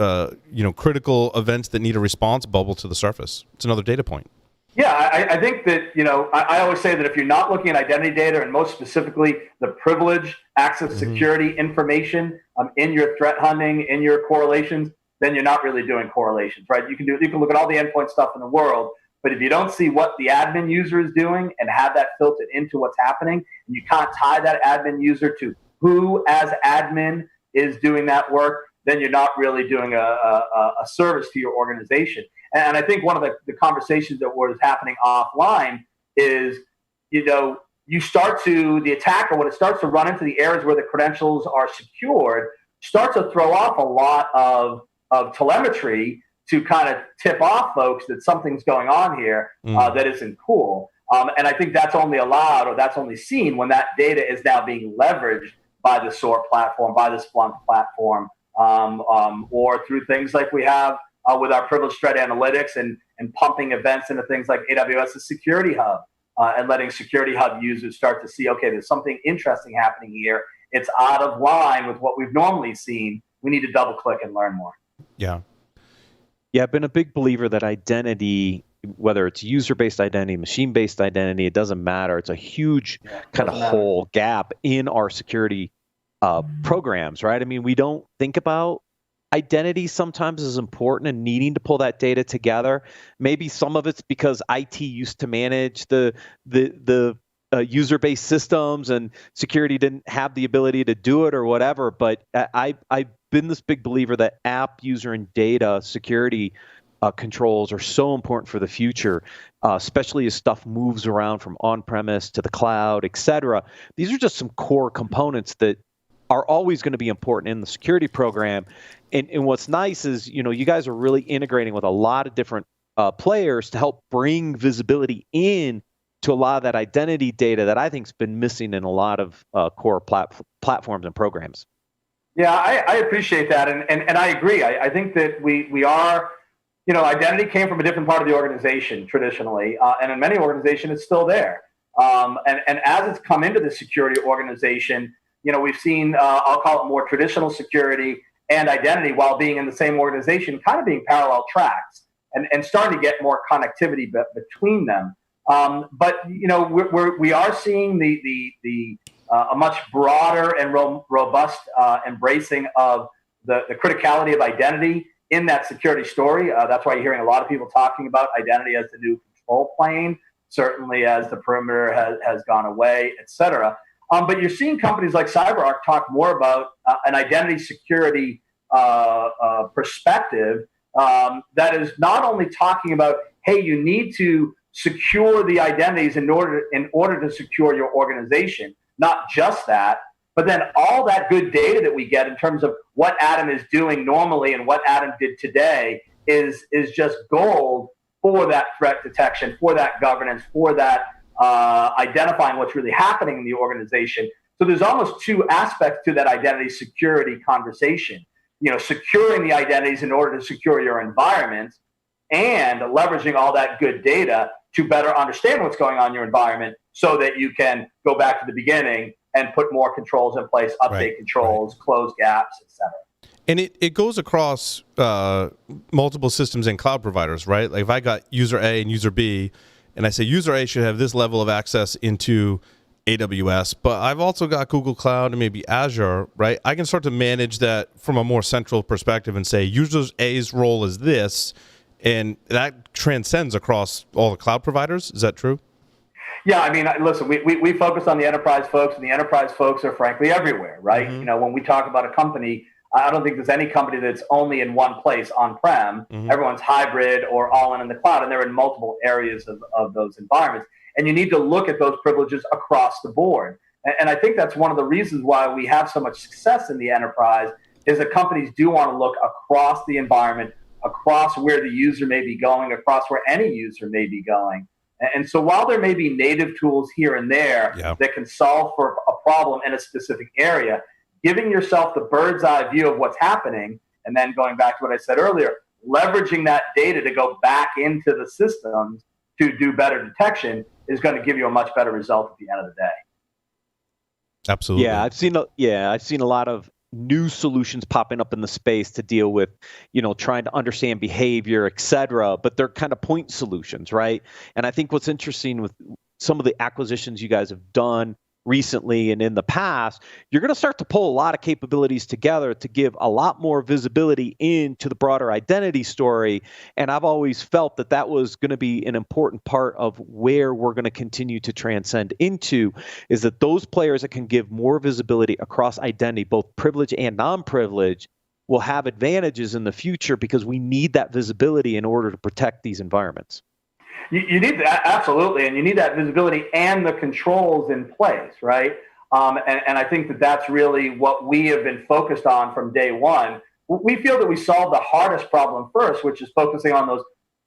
critical events that need a response bubble to the surface. It's another data point. Yeah, I think that, I always say that if you're not looking at identity data and most specifically the privilege, access, security information in your threat hunting, in your correlations, then you're not really doing correlations, right? You can look at all the endpoint stuff in the world, but if you don't see what the admin user is doing and have that filtered into what's happening, and you can't tie that admin user to who as admin is doing that work, then you're not really doing a service to your organization. And I think one of the conversations that was happening offline is, the attacker, when it starts to run into the areas where the credentials are secured, starts to throw off a lot of telemetry to kind of tip off folks that something's going on here that isn't cool. And I think that's only allowed, or that's only seen when that data is now being leveraged by the SOAR platform, by the Splunk platform, or through things like we have with our privileged threat analytics and pumping events into things like AWS's Security Hub and letting Security Hub users start to see, okay, there's something interesting happening here. It's out of line with what we've normally seen. We need to double click and learn more. Yeah. Yeah, I've been a big believer that identity, whether it's user-based identity, machine-based identity, it doesn't matter. It's a huge kind of hole gap in our security programs, right? I mean, we don't think about identity sometimes as important and needing to pull that data together. Maybe some of it's because IT used to manage the user-based systems and security didn't have the ability to do it or whatever. But I've been this big believer that app, user, and data security controls are so important for the future, especially as stuff moves around from on-premise to the cloud, et cetera. These are just some core components that are always going to be important in the security program. And what's nice is, you guys are really integrating with a lot of different players to help bring visibility in to a lot of that identity data that I think's been missing in a lot of core platforms and programs. Yeah, I appreciate that, and I agree. I think that we are, identity came from a different part of the organization traditionally, and in many organizations it's still there. And as it's come into the security organization, we've seen, I'll call it more traditional security and identity while being in the same organization, kind of being parallel tracks and starting to get more connectivity between them. But we are seeing a much broader and robust embracing of the criticality of identity in that security story. That's why you're hearing a lot of people talking about identity as the new control plane, certainly as the perimeter has gone away, et cetera. But you're seeing companies like CyberArk talk more about an identity security perspective that is not only talking about, hey, you need to secure the identities in order to secure your organization. Not just that, but then all that good data that we get in terms of what Adam is doing normally and what Adam did today is just gold for that threat detection, for that governance, for that identifying what's really happening in the organization. So there's almost two aspects to that identity security conversation. Securing the identities in order to secure your environment and leveraging all that good data to better understand what's going on in your environment so that you can go back to the beginning and put more controls in place, update controls, close gaps, et cetera. And it goes across multiple systems and cloud providers, right? Like if I got user A and user B, and I say user A should have this level of access into AWS, but I've also got Google Cloud and maybe Azure, right? I can start to manage that from a more central perspective and say user A's role is this, and that transcends across all the cloud providers. Is that true? Yeah, I mean, listen, we focus on the enterprise folks, and the enterprise folks are frankly everywhere, right? Mm-hmm. When we talk about a company, I don't think there's any company that's only in one place on-prem. Mm-hmm. Everyone's hybrid or all in the cloud, and they're in multiple areas of those environments. And you need to look at those privileges across the board. And I think that's one of the reasons why we have so much success in the enterprise is that companies do want to look across the environment, across where the user may be going, across where any user may be going. And so while there may be native tools here and there that can solve for a problem in a specific area, giving yourself the bird's eye view of what's happening, and then going back to what I said earlier, leveraging that data to go back into the systems to do better detection is going to give you a much better result at the end of the day. Absolutely. I've seen a lot of new solutions popping up in the space to deal with, trying to understand behavior, et cetera, but they're kind of point solutions, right? And I think what's interesting with some of the acquisitions you guys have done recently and in the past, you're going to start to pull a lot of capabilities together to give a lot more visibility into the broader identity story. And I've always felt that was going to be an important part of where we're going to continue to transcend into, is that those players that can give more visibility across identity, both privilege and non-privilege, will have advantages in the future because we need that visibility in order to protect these environments. You need that, absolutely, and you need that visibility and the controls in place, right? And I think that's really what we have been focused on from day one. We feel that we solved the hardest problem first, which is focusing on those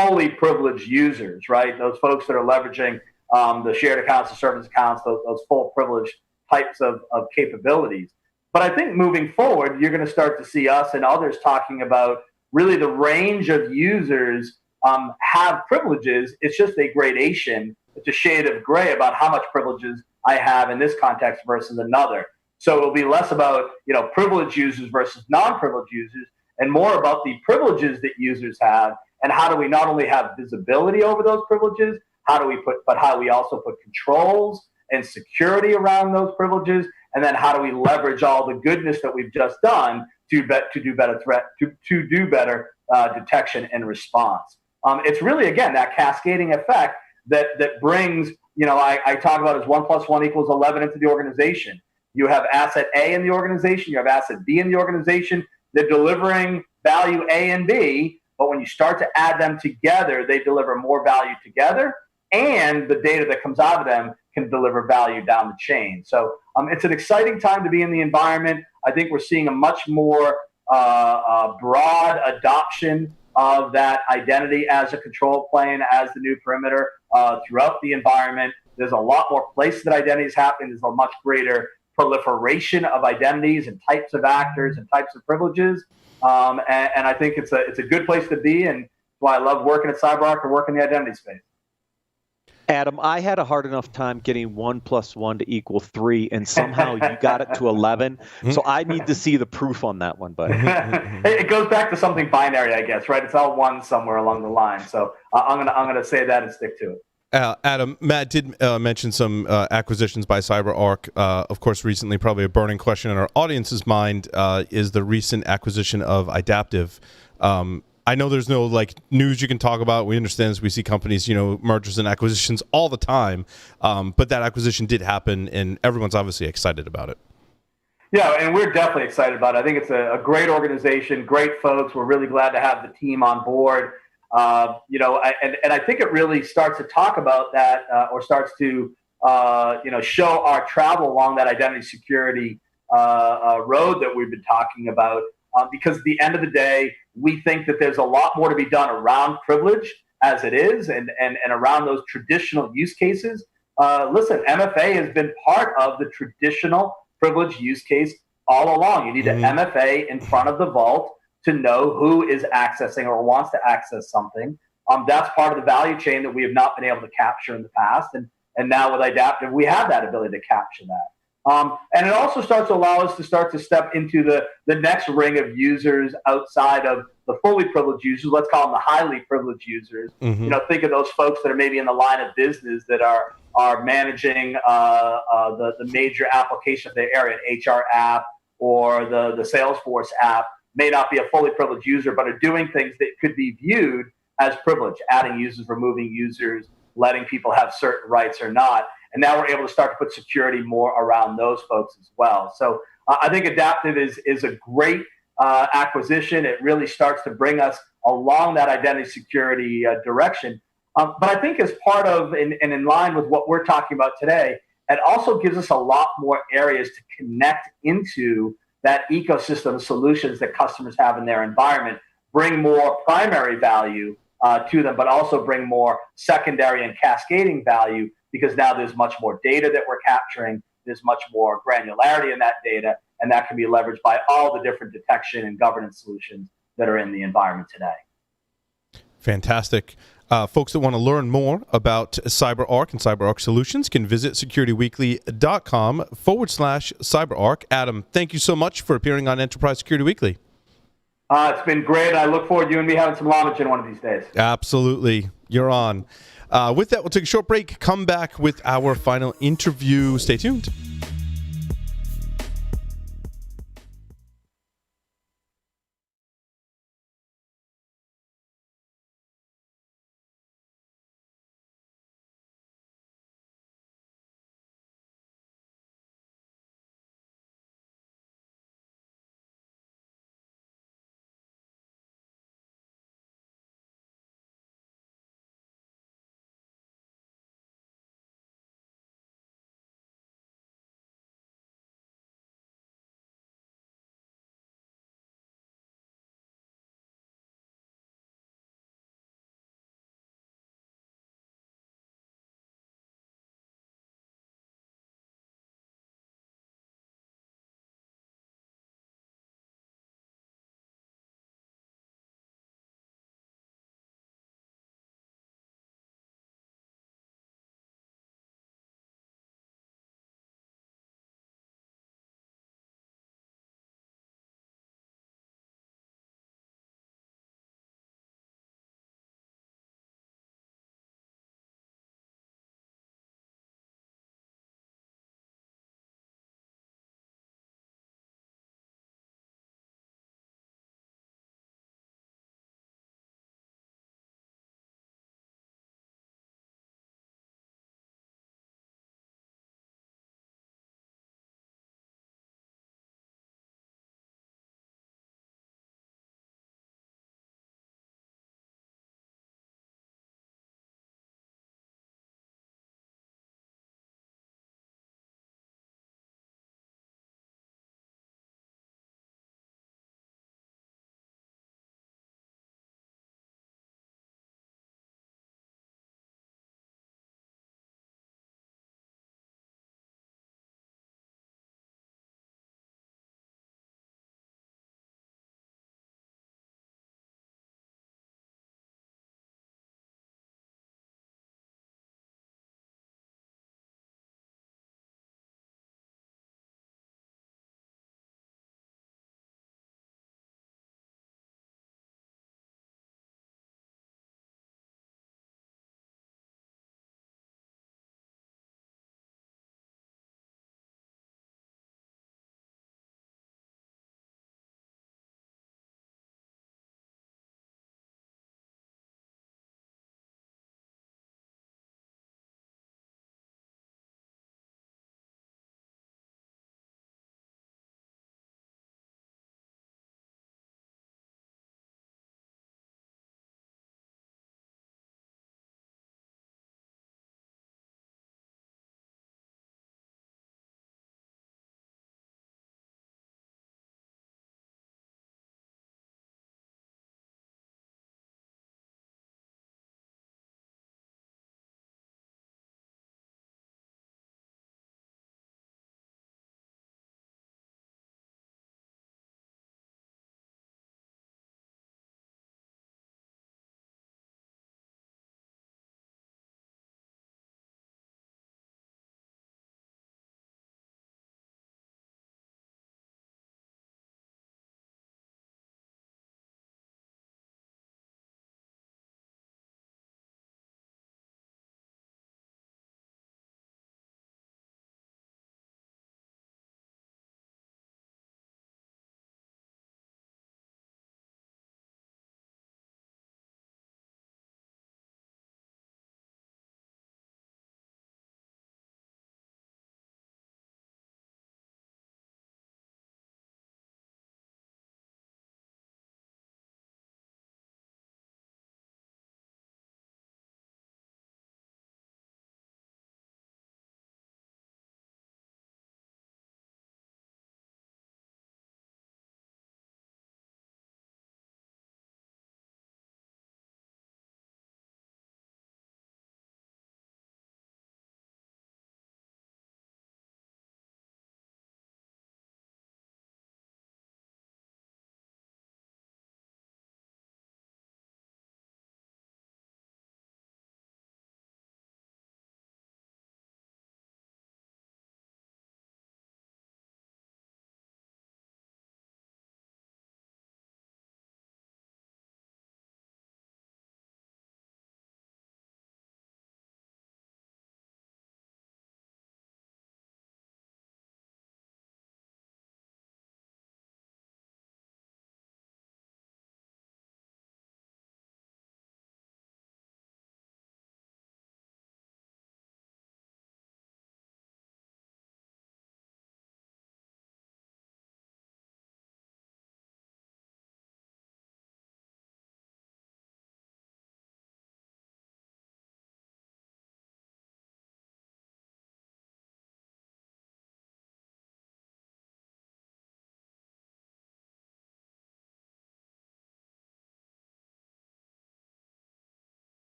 fully privileged users, right? Those folks that are leveraging the shared accounts, the service accounts, those full privileged types of capabilities. But I think moving forward, you're going to start to see us and others talking about really the range of users have privileges. It's just a gradation. It's a shade of gray about how much privileges I have in this context versus another. So it'll be less about privileged users versus non-privileged users, and more about the privileges that users have, and how do we not only have visibility over those privileges, how do we also put controls and security around those privileges, and then how do we leverage all the goodness that we've just done to do better detection and response. It's really, again, that cascading effect that brings, I talk about as 1 + 1 = 11 into the organization. You have asset A in the organization, you have asset B in the organization. They're delivering value A and B, but when you start to add them together, they deliver more value together, and the data that comes out of them can deliver value down the chain. So it's an exciting time to be in the environment. I think we're seeing a much more broad adoption of that identity as a control plane, as the new perimeter throughout the environment. There's a lot more places that identity is happening. There's a much greater proliferation of identities and types of actors and types of privileges. And I think it's a good place to be, and that's why I love working at CyberArk and working in the identity space. Adam, I had a hard enough time getting 1 + 1 = 3, and somehow you got it to 11. So I need to see the proof on that one, buddy. It goes back to something binary, I guess, right? It's all one somewhere along the line. So I'm gonna say that and stick to it. Adam, Matt did mention some acquisitions by CyberArk. Of course, recently, probably a burning question in our audience's mind is the recent acquisition of Idaptive. I know there's no news you can talk about. We understand as we see companies, mergers and acquisitions all the time. But that acquisition did happen, and everyone's obviously excited about it. Yeah, and we're definitely excited about it. I think it's a great organization, great folks. We're really glad to have the team on board. And I think it really starts to talk about that, or starts to show our travel along that identity security road that we've been talking about. Because at the end of the day, we think that there's a lot more to be done around privilege as it is, and around those traditional use cases. Listen, MFA has been part of the traditional privilege use case all along. You need an MFA in front of the vault to know who is accessing or wants to access something. That's part of the value chain that we have not been able to capture in the past. And now with Idaptive, we have that ability to capture that. And it also starts to allow us to start to step into the next ring of users outside of the fully privileged users. Let's call them the highly privileged users. Think of those folks that are maybe in the line of business that are managing the major application of their area, an HR app or the Salesforce app. May not be a fully privileged user, but are doing things that could be viewed as privileged, adding users, removing users, letting people have certain rights or not. And now we're able to start to put security more around those folks as well. So I think Idaptive is a great acquisition. It really starts to bring us along that identity security direction. But I think as part of and in line with what we're talking about today, it also gives us a lot more areas to connect into that ecosystem of solutions that customers have in their environment, bring more primary value to them, but also bring more secondary and cascading value, because now there's much more data that we're capturing. There's much more granularity in that data, and that can be leveraged by all the different detection and governance solutions that are in the environment today. Fantastic. Folks that want to learn more about CyberArk and CyberArk solutions can visit securityweekly.com/CyberArk. Adam, thank you so much for appearing on Enterprise Security Weekly. It's been great. I look forward to you and me having some Lomachin one of these days. Absolutely. You're on. With that, we'll take a short break, come back with our final interview. Stay tuned.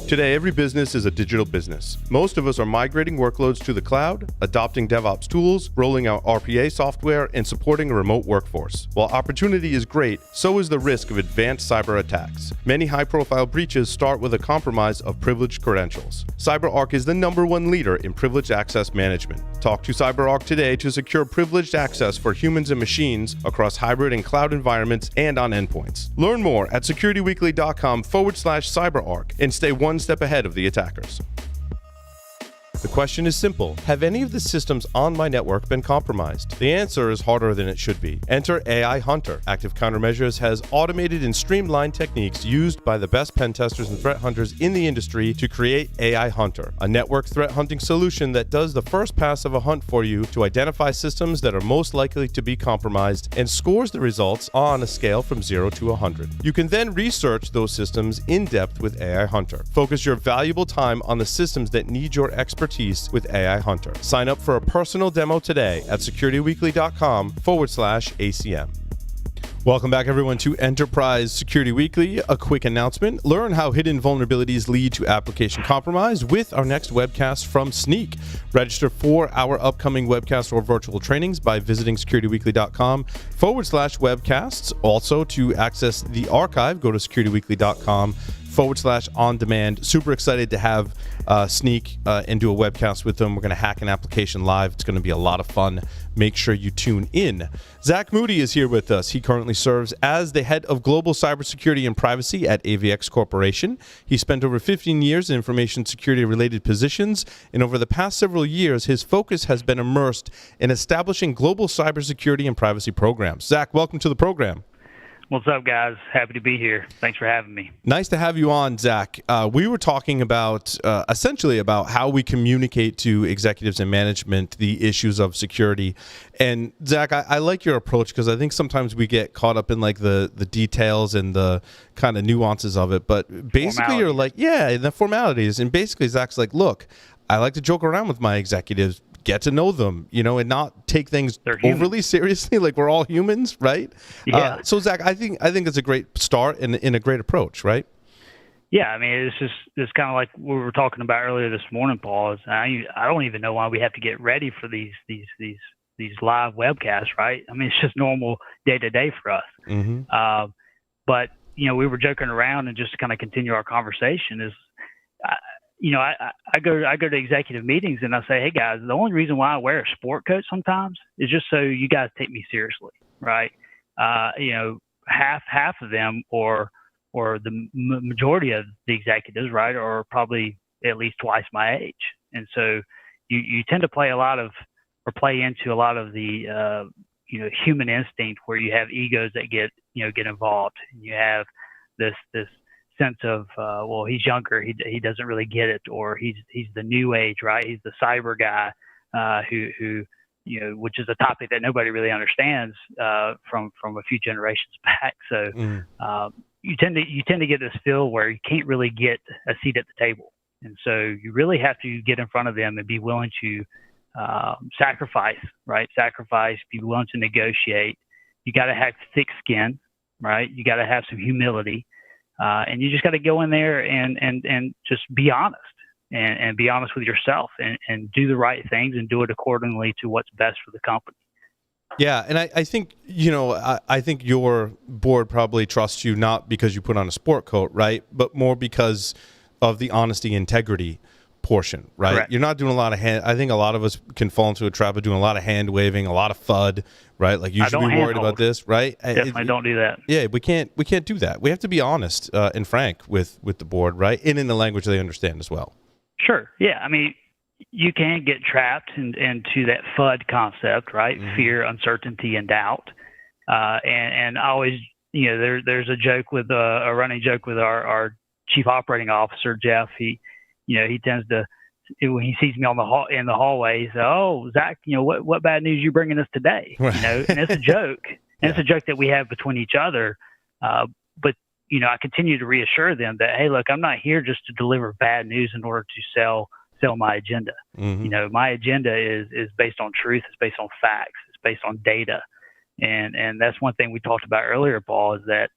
Today, every business is a digital business. Most of us are migrating workloads to the cloud, adopting DevOps tools, rolling out RPA software, and supporting a remote workforce. While opportunity is great, so is the risk of advanced cyber attacks. Many high-profile breaches start with a compromise of privileged credentials. CyberArk is the #1 leader in privileged access management. Talk to CyberArk today to secure privileged access for humans and machines across hybrid and cloud environments and on endpoints. Learn more at securityweekly.com/CyberArk and stay one step ahead of the attackers. The question is simple. Have any of the systems on my network been compromised? The answer is harder than it should be. Enter AI Hunter. Active Countermeasures has automated and streamlined techniques used by the best pen testers and threat hunters in the industry to create AI Hunter, a network threat hunting solution that does the first pass of a hunt for you to identify systems that are most likely to be compromised and scores the results on a scale from 0 to 100. You can then research those systems in depth with AI Hunter. Focus your valuable time on the systems that need your expertise with AI Hunter. Sign up for a personal demo today at securityweekly.com/ACM. Welcome back, everyone, to Enterprise Security Weekly. A quick announcement. Learn how hidden vulnerabilities lead to application compromise with our next webcast from Sneak. Register for our upcoming webcast or virtual trainings by visiting securityweekly.com/webcasts. Also, to access the archive, go to securityweekly.com/on-demand. Super excited to have Sneak and do a webcast with them. We're going to hack an application live. It's going to be a lot of fun. Make sure you tune in. Zack Moody is here with us. He currently serves as the head of global cybersecurity and privacy at AVX Corporation. He spent over 15 years in information security related positions, and over the past several years, his focus has been immersed in establishing global cybersecurity and privacy programs. Zack, welcome to the program. What's up, guys? Happy to be here. Thanks for having me. Nice to have you on, Zack. We were talking about essentially about how we communicate to executives and management the issues of security. And Zack, I like your approach because I think sometimes we get caught up in like the details and the kind of nuances of it. But basically, you're like, yeah, the formalities. And basically, Zack's like, look, I like to joke around with my executives. Get to know them, and not take things overly seriously. Like we're all humans, right? Yeah. So Zack, I think it's a great start and a great approach, right? Yeah, I mean, it's kind of like what we were talking about earlier this morning, Paul. Is I don't even know why we have to get ready for these live webcasts, right? I mean, it's just normal day to day for us. Mm-hmm. But we were joking around, and just to kind of continue our conversation is. I go to executive meetings and I say, hey guys, the only reason why I wear a sport coat sometimes is just so you guys take me seriously, right? Half of them or the majority of the executives, right, are probably at least twice my age, and so you tend to play into a lot of the human instinct where you have egos that get involved, and you have this sense of well, he's younger, he doesn't really get it, or he's the new age, right? He's the cyber guy who which is a topic that nobody really understands from a few generations back. So you tend to get this feel where you can't really get a seat at the table, and so you really have to get in front of them and be willing to sacrifice, be willing to negotiate. You got to have thick skin, right? You got to have some humility. And you just got to go in there and just be honest and be honest with yourself and do the right things and do it accordingly to what's best for the company. Yeah, and I think I think your board probably trusts you not because you put on a sport coat, right, but more because of the honesty, integrity portion, right? Correct. You're not doing a lot of I think a lot of us can fall into a trap of doing a lot of hand waving, a lot of FUD, right? Like you should be worried about this, right? Definitely don't do that. Yeah, we can't do that. We have to be honest and frank with the board, right? And in the language they understand as well. Sure. Yeah. I mean, you can get trapped into that FUD concept, right? Mm-hmm. Fear, uncertainty, and doubt. And I always, there's a joke with a running joke with our chief operating officer, Jeff. He tends to, when he sees me in the hallway, he says, "Oh, Zack, what bad news you bringing us today?" Right. And it's a joke, and it's a joke that we have between each other. But I continue to reassure them that, hey, look, I'm not here just to deliver bad news in order to sell my agenda. Mm-hmm. My agenda is based on truth. It's based on facts. It's based on data, and that's one thing we talked about earlier, Paul, is that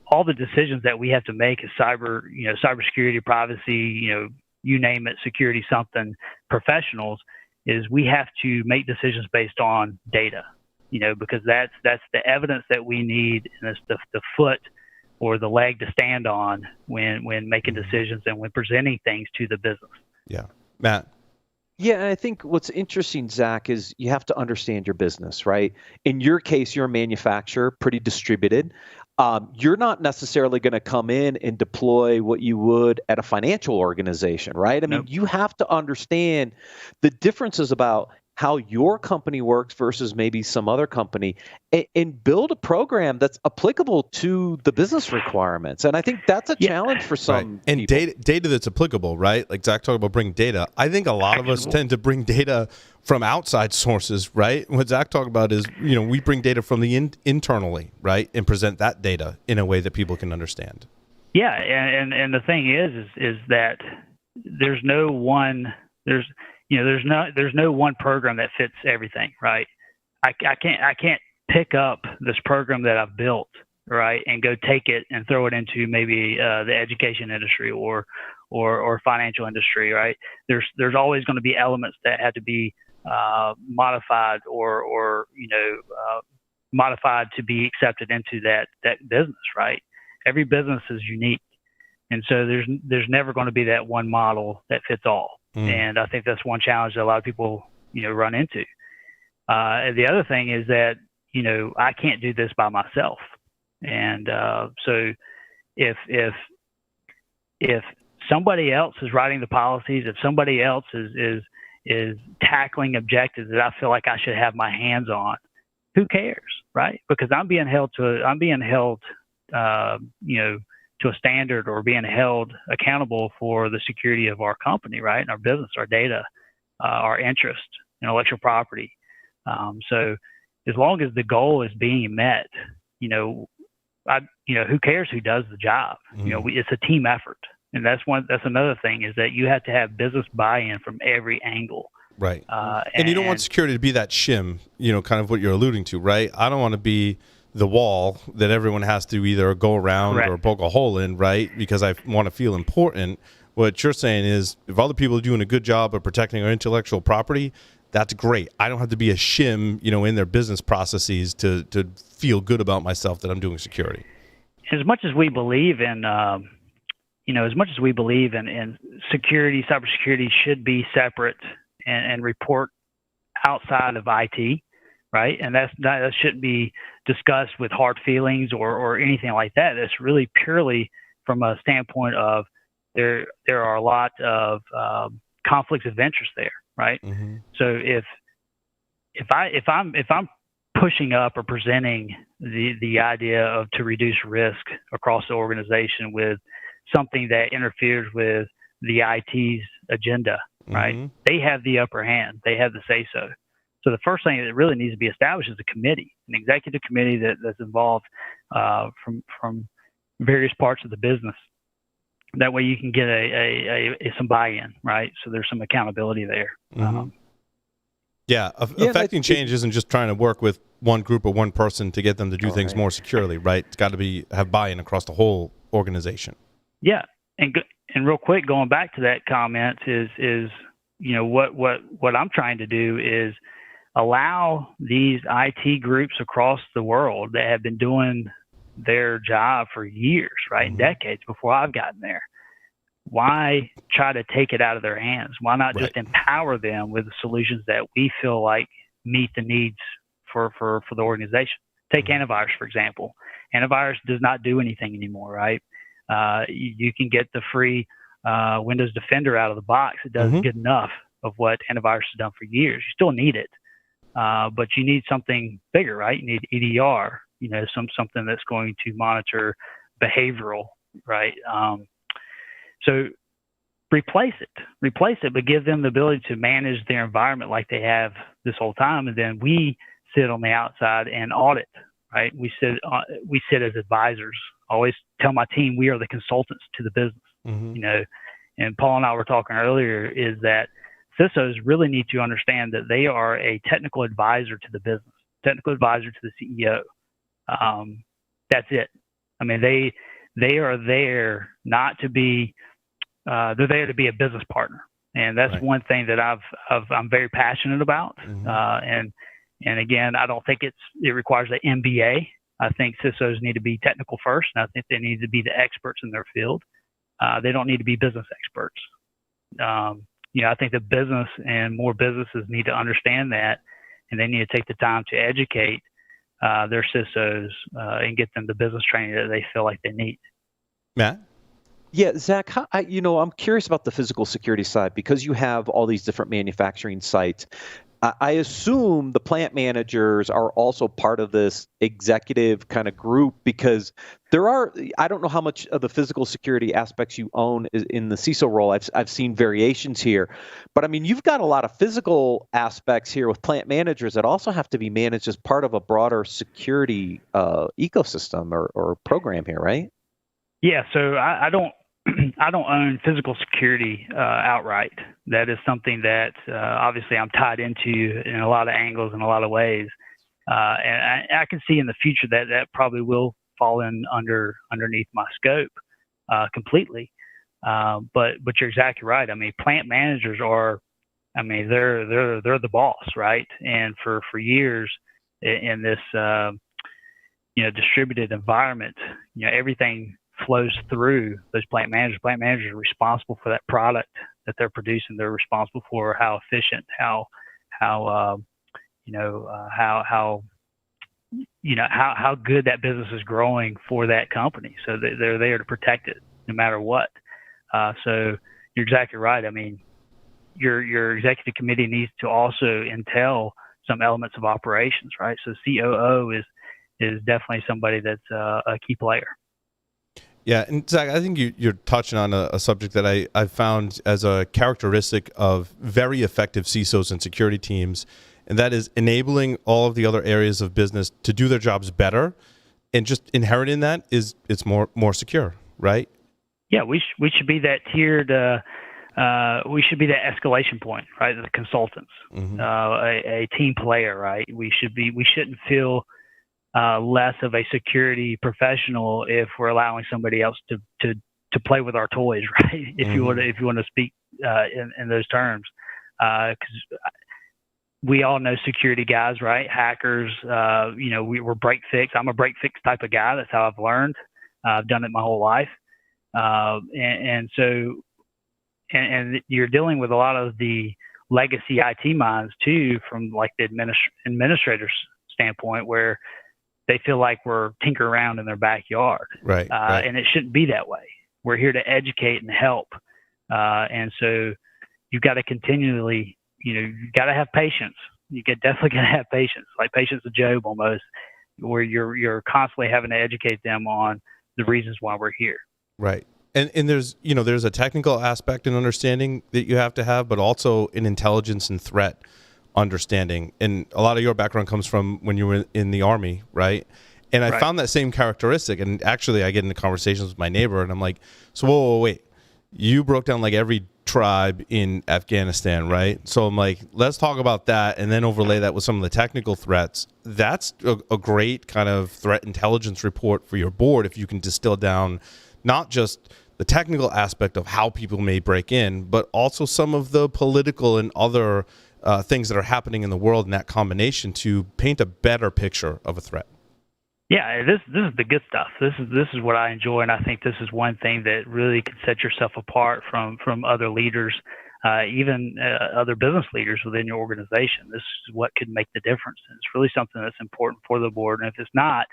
all the decisions that we have to make as cybersecurity, privacy, you name it, security, something, professionals, is we have to make decisions based on data, because that's the evidence that we need, and it's the foot or the leg to stand on when making decisions and when presenting things to the business. Yeah. Matt? Yeah, and I think what's interesting, Zach, is you have to understand your business, right? In your case, you're a manufacturer, pretty distributed. You're not necessarily going to come in and deploy what you would at a financial organization, right? I mean, you have to understand the differences about how your company works versus maybe some other company, and build a program that's applicable to the business requirements. And I think that's a challenge for some and people. data that's applicable, right? Like Zach talked about bringing data. I think a lot of us tend to bring data from outside sources, right? What Zach talked about is, we bring data from the internally, right, and present that data in a way that people can understand. Yeah, and the thing is that there's no one program that fits everything, right? I can't pick up this program that I've built, right, and go take it and throw it into maybe the education industry or financial industry, right? There's always going to be elements that have to be modified or modified to be accepted into that business, right? Every business is unique, and so there's never going to be that one model that fits all. And I think that's one challenge that a lot of people, run into. And the other thing is that, I can't do this by myself. And so if somebody else is writing the policies, if somebody else is tackling objectives that I feel like I should have my hands on, who cares, right? Because I'm being held to a standard, or being held accountable for the security of our company, right? And our business, our data, our interest, intellectual property. So as long as the goal is being met, who cares who does the job? It's a team effort. And that's another thing, is that you have to have business buy-in from every angle. Right. And you don't want security to be that shim, kind of what you're alluding to, right? I don't want to be the wall that everyone has to either go around or poke a hole in, right? Because I want to feel important. What you're saying is, if other people are doing a good job of protecting our intellectual property, that's great. I don't have to be a shim, in their business processes to feel good about myself that I'm doing security. As much as we believe in, security, cybersecurity should be separate and report outside of IT, right? And that shouldn't be discussed with hard feelings or anything like that. It's really purely from a standpoint of there are a lot of conflicts of interest there, right? Mm-hmm. So if I'm pushing up or presenting the idea of to reduce risk across the organization with something that interferes with the IT's agenda, right? Mm-hmm. They have the upper hand. They have the say so. So the first thing that really needs to be established is a committee, an executive committee that's involved from various parts of the business. That way you can get some buy-in, right? So there's some accountability there. Mm-hmm. Affecting change isn't just trying to work with one group or one person to get them to do things more securely, right? It's got to have buy-in across the whole organization. Yeah, and real quick, going back to that comment is what I'm trying to do is allow these IT groups across the world that have been doing their job for years, right, mm-hmm. decades before I've gotten there. Why try to take it out of their hands? Why not just empower them with the solutions that we feel like meet the needs for the organization? Take mm-hmm. antivirus, for example. Antivirus does not do anything anymore, right? You can get the free Windows Defender out of the box. It doesn't mm-hmm. good enough of what antivirus has done for years. You still need it. But you need something bigger, right? You need EDR, something that's going to monitor behavioral, right? So replace it, but give them the ability to manage their environment like they have this whole time. And then we sit on the outside and audit, right? We sit as advisors. I always tell my team, we are the consultants to the business, mm-hmm. And Paul and I were talking earlier is that CISOs really need to understand that they are a technical advisor to the business, technical advisor to the CEO. That's it. I mean, they are there not to be, they're there to be a business partner. And that's one thing that I'm very passionate about. And again, I don't think it requires an MBA. I think CISOs need to be technical first, and I think they need to be the experts in their field. They don't need to be business experts. I think the business and more businesses need to understand that, and they need to take the time to educate their CISOs and get them the business training that they feel like they need. Matt? Yeah, Zach, I'm curious about the physical security side because you have all these different manufacturing sites. I assume the plant managers are also part of this executive kind of group because I don't know how much of the physical security aspects you own in the CISO role. I've seen variations here, but I mean, you've got a lot of physical aspects here with plant managers that also have to be managed as part of a broader security ecosystem or program here, right? Yeah, so I don't own physical security outright. That is something that obviously I'm tied into in a lot of angles in a lot of ways, and I can see in the future that probably will fall underneath my scope completely. But you're exactly right. I mean, plant managers they're the boss, right? And for years in this distributed environment, everything flows through those plant managers. Plant managers are responsible for that product that they're producing. They're responsible for how efficient, how good that business is growing for that company. So they're there to protect it no matter what. So you're exactly right. I mean, your executive committee needs to also entail some elements of operations, right? So COO is definitely somebody that's a key player. Yeah, and Zach, I think you're touching on a subject that I've found as a characteristic of very effective CISOs and security teams, and that is enabling all of the other areas of business to do their jobs better, and just inherent in that is it's more secure, right? Yeah, we should be that tiered. We should be that escalation point, right? The consultants, a team player, right? We shouldn't feel less of a security professional if we're allowing somebody else to play with our toys, right? If you want to speak in those terms, because we all know security guys, right? Hackers, we're break fix. I'm a break fix type of guy. That's how I've learned. I've done it my whole life, and so you're dealing with a lot of the legacy IT minds too, from like the administrator's standpoint, where they feel like we're tinkering around in their backyard. Right. And it shouldn't be that way. We're here to educate and help. And so you've got to continually, you've got to have patience. Definitely got to have patience, like patience of Job almost, where you're constantly having to educate them on the reasons why we're here. Right. And there's a technical aspect and understanding that you have to have, but also an intelligence and threat understanding. And a lot of your background comes from when you were in the Army, right? And I found that same characteristic. And actually I get into conversations with my neighbor and I'm like, so whoa, wait, you broke down like every tribe in Afghanistan, right? So I'm like, let's talk about that and then overlay that with some of the technical threats. That's a great kind of threat intelligence report for your board if you can distill down not just the technical aspect of how people may break in, but also some of the political and other things that are happening in the world in that combination to paint a better picture of a threat. Yeah, this is the good stuff. This is what I enjoy, and I think this is one thing that really can set yourself apart from other leaders, even other business leaders within your organization. This is what could make the difference. And it's really something that's important for the board. And if it's not,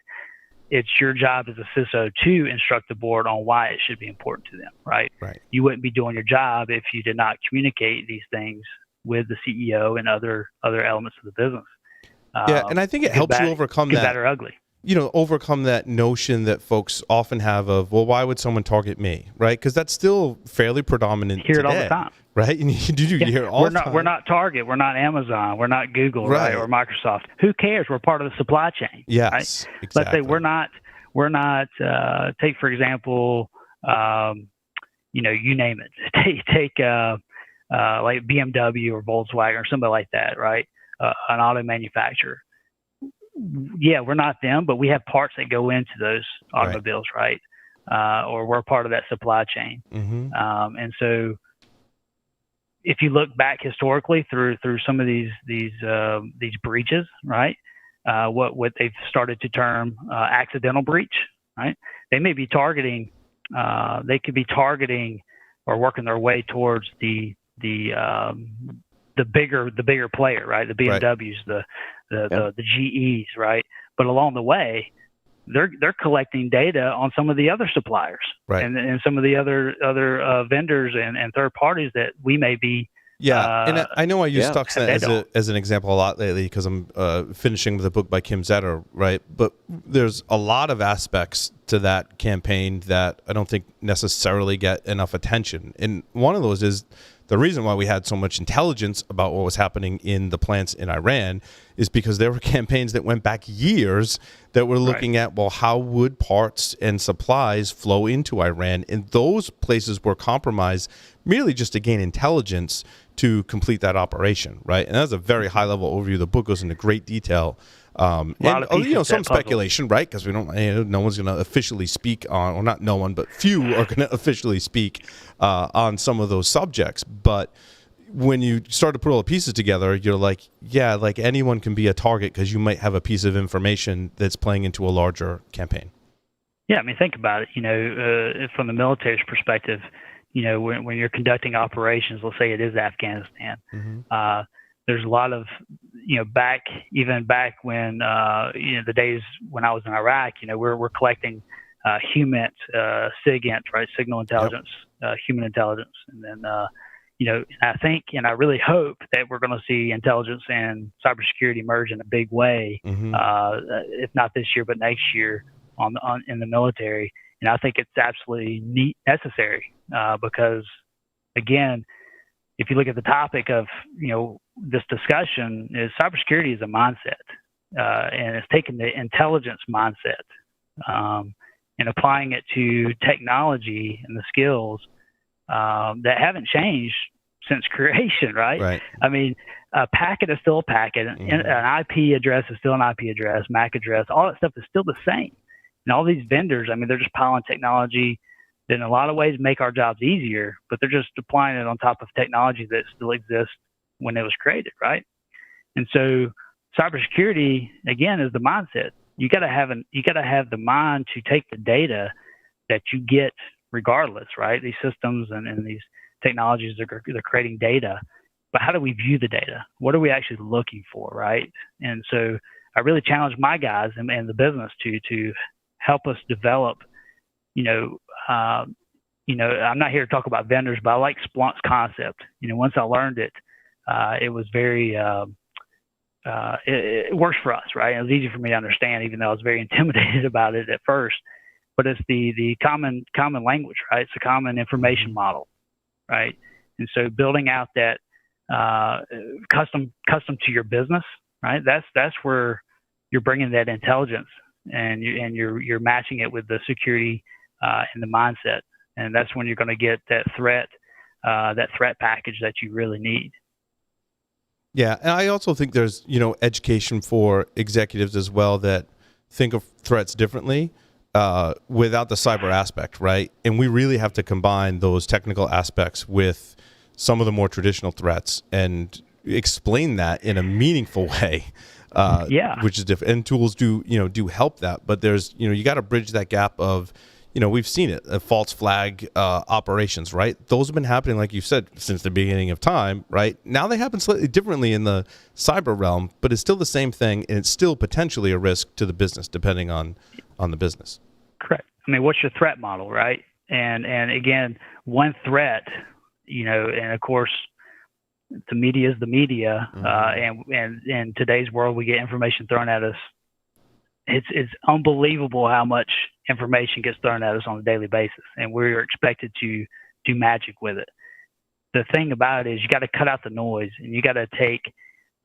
it's your job as a CISO to instruct the board on why it should be important to them, right? Right. You wouldn't be doing your job if you did not communicate these things with the CEO and other elements of the business. Yeah, and I think it helps you overcome that. Good, bad, or ugly. Overcome that notion that folks often have of, well, why would someone target me, right? Because that's still fairly predominant today. Hear it all the time. Right? And you hear it all the time. We're not Target. We're not Amazon. We're not Google, right? Or Microsoft. Who cares? We're part of the supply chain. Yes, right? Exactly. Let's say we're not. Take for example, you name it. Take like BMW or Volkswagen or somebody like that, right? An auto manufacturer. yeah, we're not them, but we have parts that go into those automobiles, right? Or we're part of that supply chain. Mm-hmm. And so if you look back historically through some of these breaches, right? What they've started to term accidental breach, right? They may be targeting, they could be targeting or working their way towards the bigger player, right? The BMWs, the GEs, right? But along the way, they're collecting data on some of the other suppliers, right, and some of the other vendors and third parties that we may be. Yeah, and I know I use Stuxnet as an example a lot lately because I'm finishing with a book by Kim Zetter, right? But there's a lot of aspects to that campaign that I don't think necessarily get enough attention. And one of those is the reason why we had so much intelligence about what was happening in the plants in Iran is because there were campaigns that went back years that were looking at, well, how would parts and supplies flow into Iran? And those places were compromised merely just to gain intelligence to complete that operation, right? And that's a very high-level overview. The book goes into great detail. And some speculation, right? Because we don't, no one's going to officially speak on, or not no one, but few are going to officially speak on some of those subjects. But when you start to put all the pieces together, you're like, yeah, like anyone can be a target because you might have a piece of information that's playing into a larger campaign. Yeah, I mean, think about it. From the military's perspective, when you're conducting operations, let's say it is Afghanistan. Mm-hmm. There's a lot of, back when, the days when I was in Iraq, we're collecting HUMINT, SIGINT, right? Signal intelligence, human intelligence. And then, I think, and I really hope that we're going to see intelligence and cybersecurity merge in a big way, mm-hmm. If not this year, but next year in the military. And I think it's absolutely necessary because, again, if you look at the topic of, this discussion, is cybersecurity is a mindset, and it's taking the intelligence mindset and applying it to technology and the skills that haven't changed since creation, right? Right. I mean, a packet is still a packet. Mm-hmm. An IP address is still an IP address, MAC address. All that stuff is still the same. And all these vendors, I mean, they're just piling technology that in a lot of ways make our jobs easier, but they're just applying it on top of technology that still exists when it was created, right? And so cybersecurity, again, is the mindset. You got to have the mind to take the data that you get regardless, right? These systems and these technologies, they're creating data, but how do we view the data? What are we actually looking for, right? And so I really challenge my guys and the business to help us develop, I'm not here to talk about vendors, but I like Splunk's concept. Once I learned it, it was very, it works for us, right? It was easy for me to understand, even though I was very intimidated about it at first. But it's the common language, right? It's a common information model, right? And so building out that custom to your business, right? That's where you're bringing that intelligence and you're matching it with the security and the mindset, and that's when you're going to get that threat package that you really need. Yeah, and I also think there's education for executives as well that think of threats differently without the cyber aspect, right? And we really have to combine those technical aspects with some of the more traditional threats and explain that in a meaningful way. Which is different, and tools do help that, but there's you got to bridge that gap of we've seen it, false flag operations, right? Those have been happening, like you said, since the beginning of time, right? Now they happen slightly differently in the cyber realm, but it's still the same thing, and it's still potentially a risk to the business depending on the business. Correct. I mean, what's your threat model, right? And again, one threat, and of course, the media is the media, mm-hmm. And in today's world, we get information thrown at us. It's unbelievable how much information gets thrown at us on a daily basis, and we're expected to do magic with it. The thing about it is you got to cut out the noise, and you got to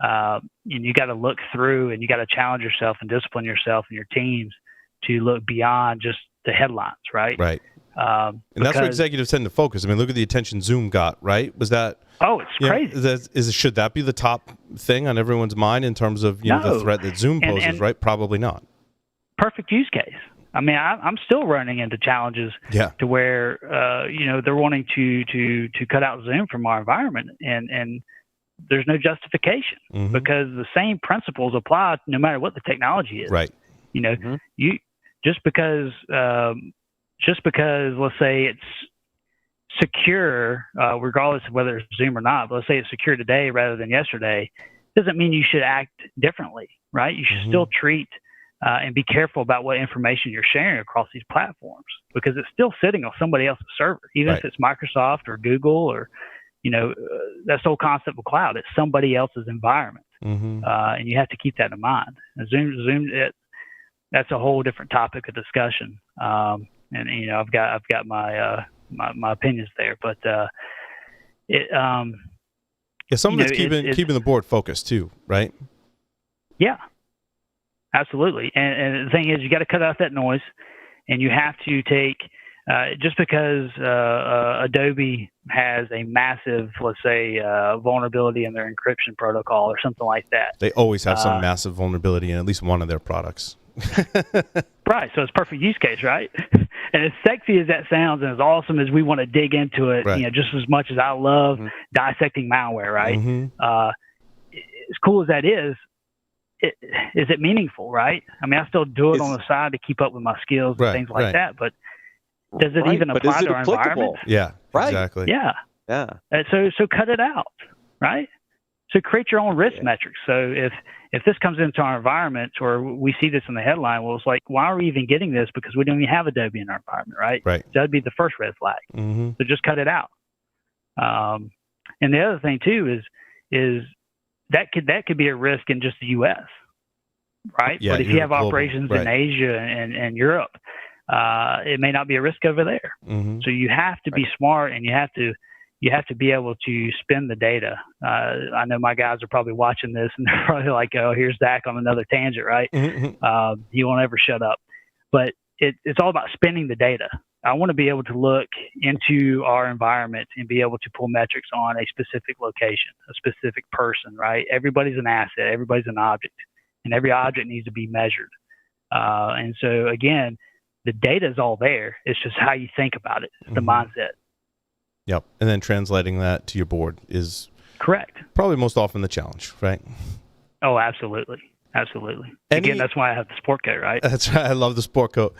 and you got to look through, and you got to challenge yourself and discipline yourself and your teams to look beyond just the headlines, right? Right. And that's where executives tend to focus. I mean, look at the attention Zoom got, right? Was that? Oh, it's crazy. Should that be the top thing on everyone's mind in terms of the threat that Zoom poses, and right? Probably not. Perfect use case. I mean, I'm still running into challenges to where they're wanting to cut out Zoom from our environment, and there's no justification because the same principles apply no matter what the technology is. Right. You just because let's say it's secure, regardless of whether it's Zoom or not, but let's say it's secure today rather than yesterday, doesn't mean you should act differently, right? You should still treat and be careful about what information you're sharing across these platforms because it's still sitting on somebody else's server, even if it's Microsoft or Google or, that's the whole concept of cloud. It's somebody else's environment, and you have to keep that in mind. And Zoom, that's a whole different topic of discussion. And I've got my opinions there, but some of it's keeping the board focused too, right? Yeah. Absolutely. And the thing is, you got to cut out that noise, and you have to take, just because Adobe has a massive, let's say, vulnerability in their encryption protocol or something like that. They always have some massive vulnerability in at least one of their products. Right. So it's perfect use case, right? And as sexy as that sounds and as awesome as we want to dig into it, just as much as I love dissecting malware, right? As cool as that is it meaningful, right? I mean, I still do it on the side to keep up with my skills and things like that, but does it even apply to our environment? Yeah, exactly. Yeah. So cut it out, right? So create your own risk metrics. So if this comes into our environment or we see this in the headline, well, it's like, why are we even getting this? Because we don't even have Adobe in our environment, right? Right. So that'd be the first red flag. So just cut it out. And the other thing too is that could be a risk in just the U.S., right? Yeah, but if you have operations in Asia and Europe, it may not be a risk over there. So you have to be smart, and you have to be able to spin the data. I know my guys are probably watching this, and they're probably like, "Oh, here's Zack on another tangent, right?" He won't ever shut up. But it's all about spinning the data. I want to be able to look into our environment and be able to pull metrics on a specific location, a specific person, right? Everybody's an asset, everybody's an object, and every object needs to be measured. And so again, the data is all there. It's just how you think about it. It's the mindset. Yep. And then translating that to your board is correct. Probably most often the challenge, right? Oh, absolutely. Absolutely. Again, that's why I have the sport coat, right? That's right. I love the sport coat.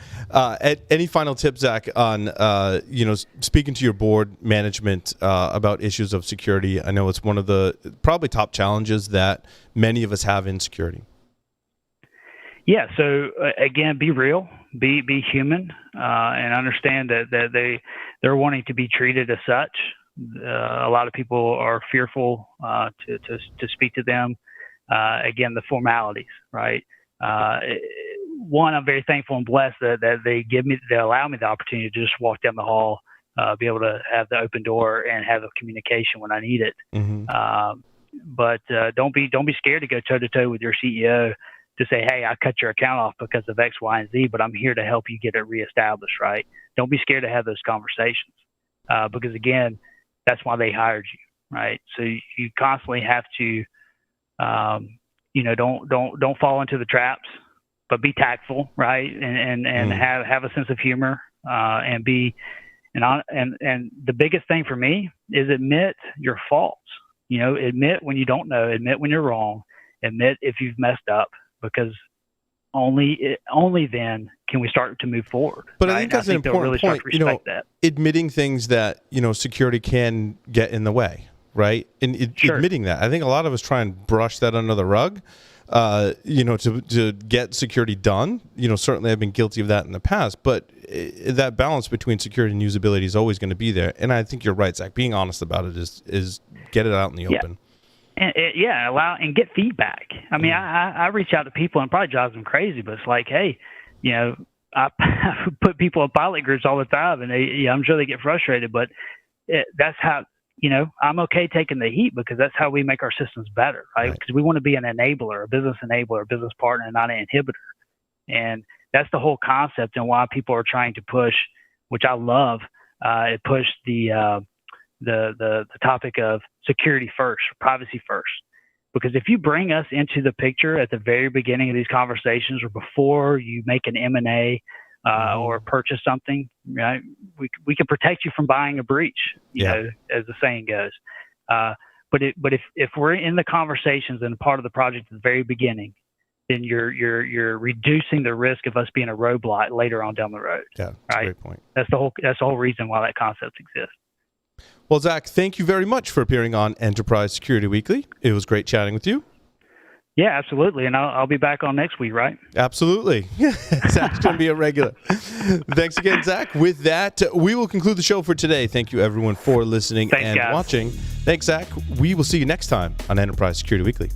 Any final tips, Zack, on speaking to your board management about issues of security? I know it's one of the probably top challenges that many of us have in security. Yeah. So again, be real, be human, and understand that they're wanting to be treated as such. A lot of people are fearful to speak to them. Again, the formalities, right? One, I'm very thankful and blessed that they allow me the opportunity to just walk down the hall, be able to have the open door and have the communication when I need it. But don't be scared to go toe to toe with your CEO to say, "Hey, I cut your account off because of X, Y, and Z, but I'm here to help you get it reestablished." Right? Don't be scared to have those conversations because again, that's why they hired you, right? So you constantly have to. Don't fall into the traps, but be tactful, right? And have a sense of humor, and the biggest thing for me is admit your faults. Admit when you don't know, admit when you're wrong, admit if you've messed up, because only then can we start to move forward. But right? I think that's an important point. Admitting things that security can get in the way. Right. And admitting that, I think a lot of us try and brush that under the rug, to get security done. Certainly I've been guilty of that in the past, but that balance between security and usability is always going to be there. And I think you're right, Zack. Being honest about it is get it out in the open. And allow and get feedback. I mean, I reach out to people and it probably drives them crazy, but it's like, hey, I put people in pilot groups all the time, and I'm sure they get frustrated, but that's how. I'm okay taking the heat because that's how we make our systems better, right? Because we want to be an enabler, a business partner, and not an inhibitor. And that's the whole concept and why people are trying to push, which I love. It pushed the topic of security first, privacy first, Because if you bring us into the picture at the very beginning of these conversations or before you make an M&A or purchase something, right, we can protect you from buying a breach, you know, as the saying goes. But if we're in the conversations and part of the project at the very beginning, then you're reducing the risk of us being a roadblock later on down the road. Yeah, that's a great point. That's the whole reason why that concept exists. Well, Zack, thank you very much for appearing on Enterprise Security Weekly. It was great chatting with you. Yeah, absolutely. And I'll be back on next week, right? Absolutely. Zack's going to be a regular. Thanks again, Zack. With that, we will conclude the show for today. Thank you, everyone, for listening and watching. Thanks, Zack. We will see you next time on Enterprise Security Weekly.